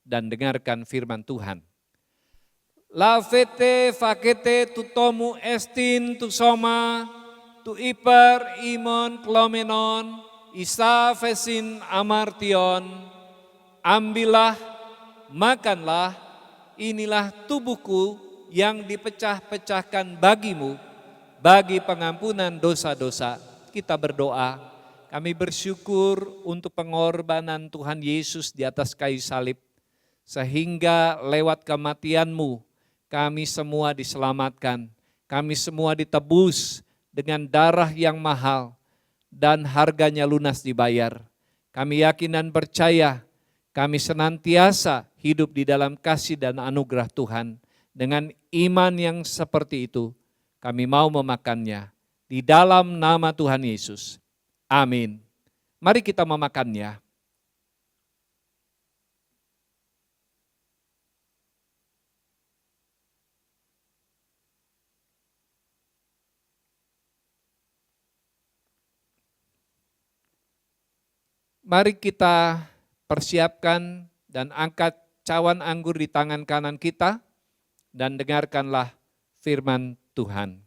dan dengarkan firman Tuhan. Lavete fakete tutomu estin tu soma tu iper imon klomenon isa fesin amartion. Ambillah, makanlah, inilah tubuhku yang dipecah-pecahkan bagimu bagi pengampunan dosa-dosa. Kita berdoa, kami bersyukur untuk pengorbanan Tuhan Yesus di atas kayu salib, sehingga lewat kematian-Mu kami semua diselamatkan, kami semua ditebus dengan darah yang mahal dan harganya lunas dibayar. Kami yakin dan percaya kami senantiasa hidup di dalam kasih dan anugerah Tuhan. Dengan iman yang seperti itu, kami mau memakannya di dalam nama Tuhan Yesus. Amin. Mari kita memakannya. Mari kita persiapkan dan angkat cawan anggur di tangan kanan kita dan dengarkanlah firman Tuhan.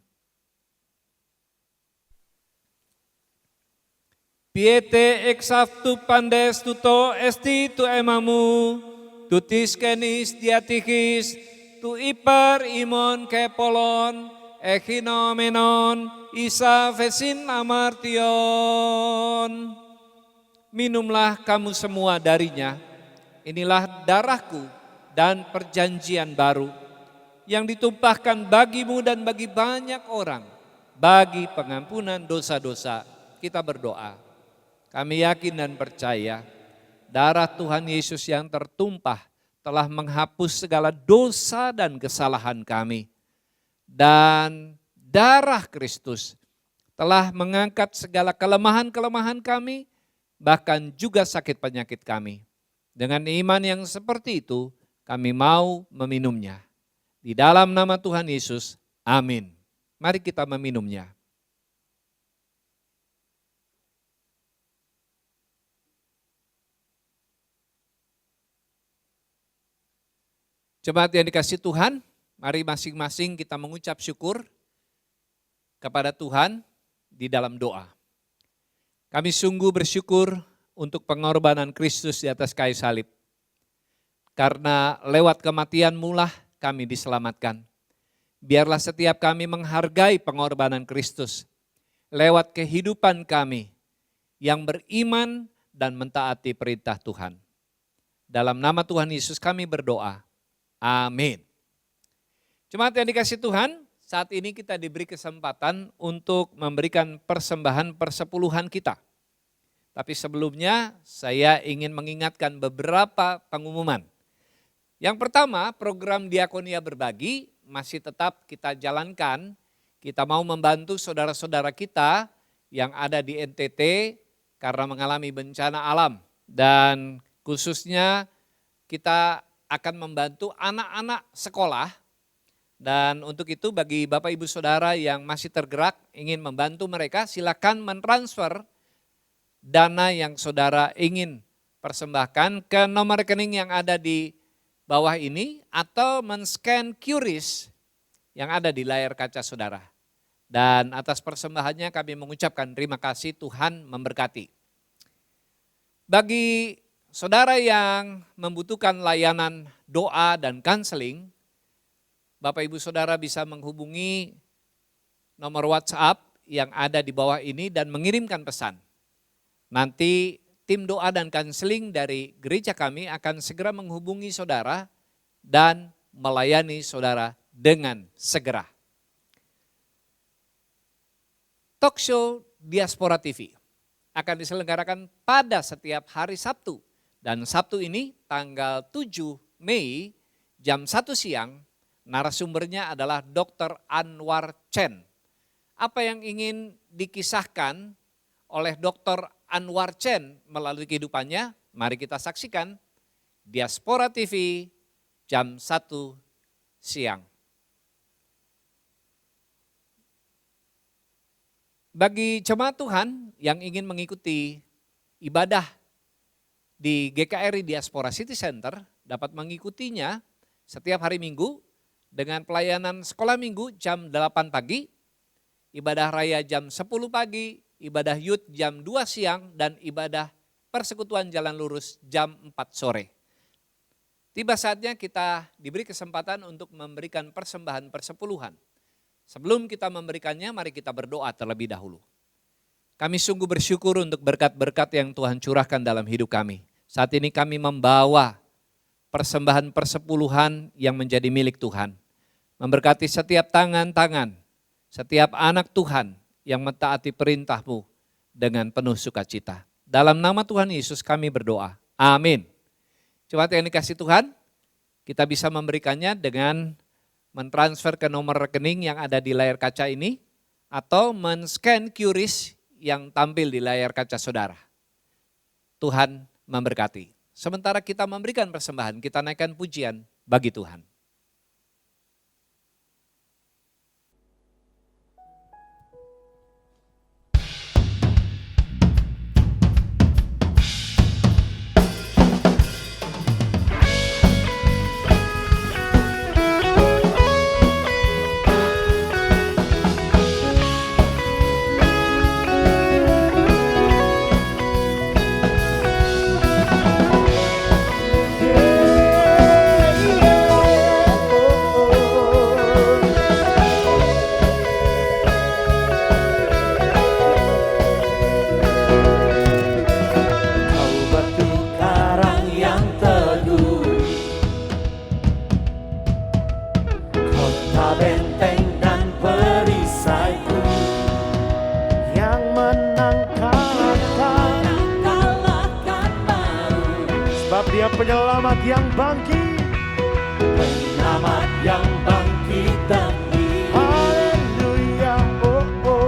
Piete exaftu pandes tuto esti tu emamu, tutis kenis diatikis, tu ipar imon kepolon, echinomenon, isa vesin amartion. Minumlah kamu semua darinya, inilah darahku dan perjanjian baru yang ditumpahkan bagimu dan bagi banyak orang, bagi pengampunan dosa-dosa. Kita berdoa. Kami yakin dan percaya darah Tuhan Yesus yang tertumpah telah menghapus segala dosa dan kesalahan kami. Dan darah Kristus telah mengangkat segala kelemahan-kelemahan kami, bahkan juga sakit penyakit kami. Dengan iman yang seperti itu, kami mau meminumnya. Di dalam nama Tuhan Yesus, amin. Mari kita meminumnya. Jemaat yang dikasihi Tuhan, mari masing-masing kita mengucap syukur kepada Tuhan di dalam doa. Kami sungguh bersyukur untuk pengorbanan Kristus di atas kayu salib. Karena lewat kematian-Mu lah kami diselamatkan. Biarlah setiap kami menghargai pengorbanan Kristus lewat kehidupan kami yang beriman dan mentaati perintah Tuhan. Dalam nama Tuhan Yesus kami berdoa. Amin. Jemaat yang dikasihi Tuhan, saat ini kita diberi kesempatan untuk memberikan persembahan persepuluhan kita. Tapi sebelumnya saya ingin mengingatkan beberapa pengumuman. Yang pertama, program Diakonia Berbagi masih tetap kita jalankan. Kita mau membantu saudara-saudara kita yang ada di NTT karena mengalami bencana alam. Dan khususnya kita akan membantu anak-anak sekolah. Dan untuk itu bagi Bapak Ibu Saudara yang masih tergerak ingin membantu mereka, silakan mentransfer dana yang saudara ingin persembahkan ke nomor rekening yang ada di bawah ini atau men-scan QRIS yang ada di layar kaca saudara. Dan atas persembahannya kami mengucapkan terima kasih, Tuhan memberkati. Bagi saudara yang membutuhkan layanan doa dan kanseling, Bapak Ibu Saudara bisa menghubungi nomor WhatsApp yang ada di bawah ini dan mengirimkan pesan. Nanti tim doa dan kanseling dari gereja kami akan segera menghubungi saudara dan melayani saudara dengan segera. Talk show Diaspora TV akan diselenggarakan pada setiap hari Sabtu. Dan Sabtu ini tanggal 7 Mei jam 1 siang, narasumbernya adalah Dr. Anwar Chen. Apa yang ingin dikisahkan oleh Dr. Anwar Chen melalui kehidupannya, mari kita saksikan Diaspora TV jam 1 siang. Bagi jemaat Tuhan yang ingin mengikuti ibadah di GKRI Diaspora City Center, dapat mengikutinya setiap hari Minggu dengan pelayanan sekolah minggu jam 8 pagi, ibadah raya jam 10 pagi, ibadah youth jam 2 siang, dan ibadah persekutuan jalan lurus jam 4 sore. Tiba saatnya kita diberi kesempatan untuk memberikan persembahan persepuluhan. Sebelum kita memberikannya, mari kita berdoa terlebih dahulu. Kami sungguh bersyukur untuk berkat-berkat yang Tuhan curahkan dalam hidup kami. Saat ini kami membawa persembahan persepuluhan yang menjadi milik Tuhan. Memberkati setiap tangan-tangan, setiap anak Tuhan yang mentaati perintah-Mu dengan penuh sukacita. Dalam nama Tuhan Yesus kami berdoa. Amin. Coba yang dikasih Tuhan, kita bisa memberikannya dengan mentransfer ke nomor rekening yang ada di layar kaca ini, atau men-scan QRIS yang tampil di layar kaca saudara. Tuhan memberkati. Sementara kita memberikan persembahan, kita naikkan pujian bagi Tuhan. Kau batu karang yang teguh, kota benteng dan perisaiku, yang menang kalahkan, sebab dia penyelamat yang bangkit. penyelamat yang bangkit demi. Haleluya, oh oh.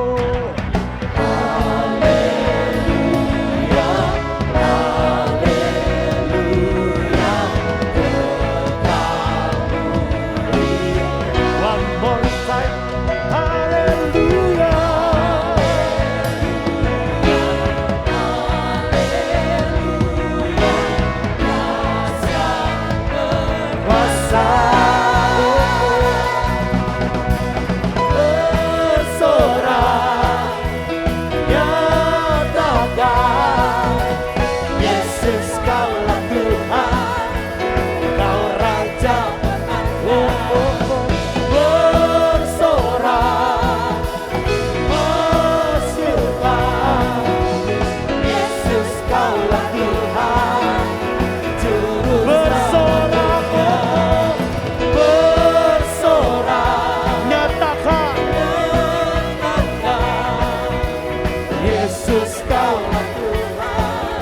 One more time, haleluya. Kuasa bersorak, nyatakan Yesus kaulah Tuhan, kau Raja. Bersorak, masyurkan Yesus kaulah Tuhan, Juru Bersorak, bersorak, nyatakan Yesus kaulah Tuhan,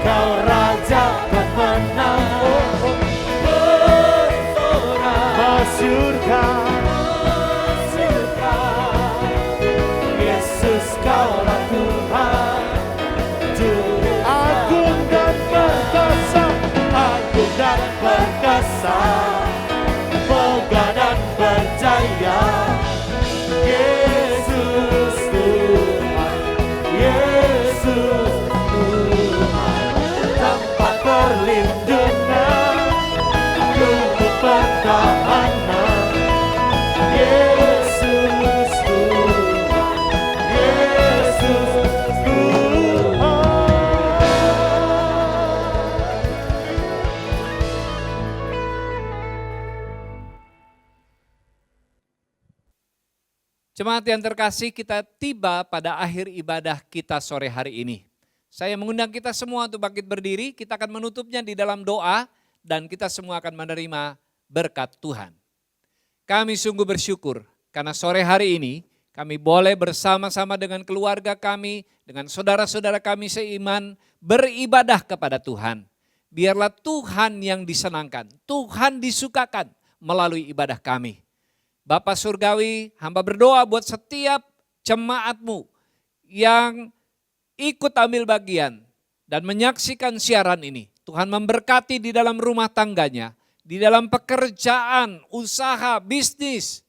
kau Raja pemenang. Bersorak, masyurkan. masyurkan Yesus kaulah Tuhan, Juru Agung dan perkasa, agung dan perkasa, megah dan berjaya. Yesus Tuhan, Yesus Tuhan, tempat perlindungan, lubuk pertahanan. Yesus Tuhan, Yesus Tuhan. Jemaat yang terkasih, kita tiba pada akhir ibadah kita sore hari ini. Saya mengundang kita semua untuk bangkit berdiri, kita akan menutupnya di dalam doa dan kita semua akan menerima berkat Tuhan. Kami sungguh bersyukur karena sore hari ini kami boleh bersama-sama dengan keluarga kami, dengan saudara-saudara kami seiman beribadah kepada Tuhan. Biarlah Tuhan yang disenangkan, Tuhan disukakan melalui ibadah kami. Bapa Surgawi, hamba berdoa buat setiap jemaat-Mu yang ikut ambil bagian dan menyaksikan siaran ini. Tuhan memberkati di dalam rumah tangganya, di dalam pekerjaan, usaha, bisnis,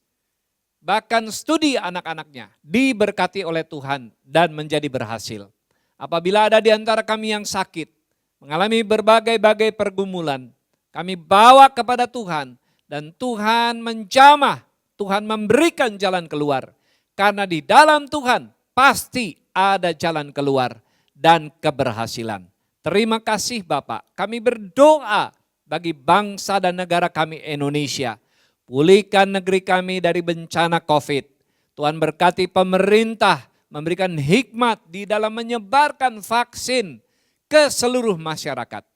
bahkan studi anak-anaknya diberkati oleh Tuhan dan menjadi berhasil. Apabila ada di antara kami yang sakit, mengalami berbagai-bagai pergumulan, kami bawa kepada Tuhan dan Tuhan menjamah, Tuhan memberikan jalan keluar. Karena di dalam Tuhan pasti ada jalan keluar dan keberhasilan. Terima kasih Bapak, kami berdoa bagi bangsa dan negara kami Indonesia. Pulihkan negeri kami dari bencana COVID. Tuhan berkati pemerintah, memberikan hikmat di dalam menyebarkan vaksin ke seluruh masyarakat.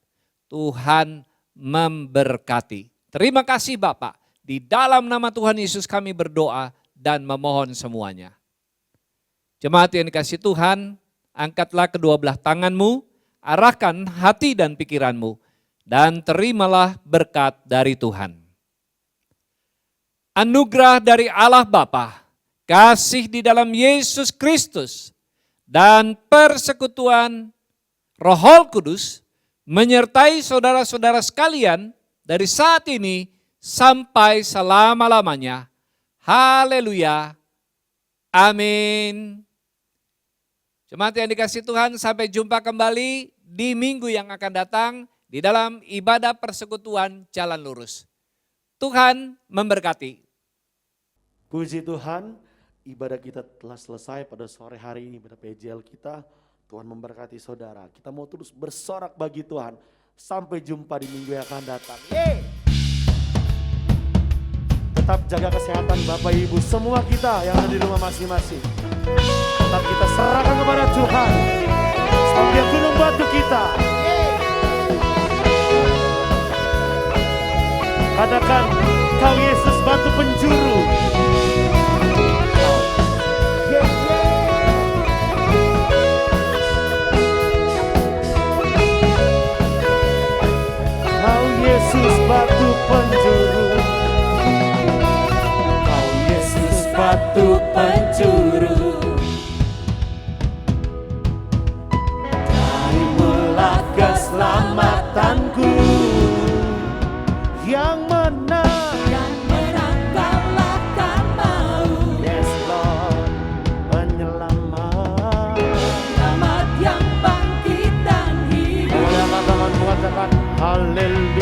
Tuhan memberkati. Terima kasih Bapak. Di dalam nama Tuhan Yesus kami berdoa dan memohon semuanya. Jemaat yang dikasihi Tuhan, angkatlah kedua belah tanganmu, arahkan hati dan pikiranmu, dan terimalah berkat dari Tuhan. Anugerah dari Allah Bapa, kasih di dalam Yesus Kristus, dan persekutuan Roh Kudus menyertai saudara-saudara sekalian dari saat ini sampai selama-lamanya. Haleluya. Amin. Jemaat yang dikasihi Tuhan, sampai jumpa kembali di minggu yang akan datang di dalam ibadah persekutuan Jalan Lurus. Tuhan memberkati. Puji Tuhan, ibadah kita telah selesai pada sore hari ini pada PJL kita. Tuhan memberkati saudara. Kita mau terus bersorak bagi Tuhan. Sampai jumpa di minggu yang akan datang. Yeay! Tetap jaga kesehatan Bapak Ibu semua kita yang ada di rumah masing-masing. Tetap kita serahkan kepada Tuhan. Sebagai gunung batu kita. Katakan, Kau Yesus batu penjuru. Kau Yesus batu penjuru. Kau Yesus batu penjuru. Darimulah keselamatanku. Yang menang, Yang menang kalahkan maut. yes Lord, penyelamat. Selamat yang bangkit dan hidup. Mengatakan haleluya.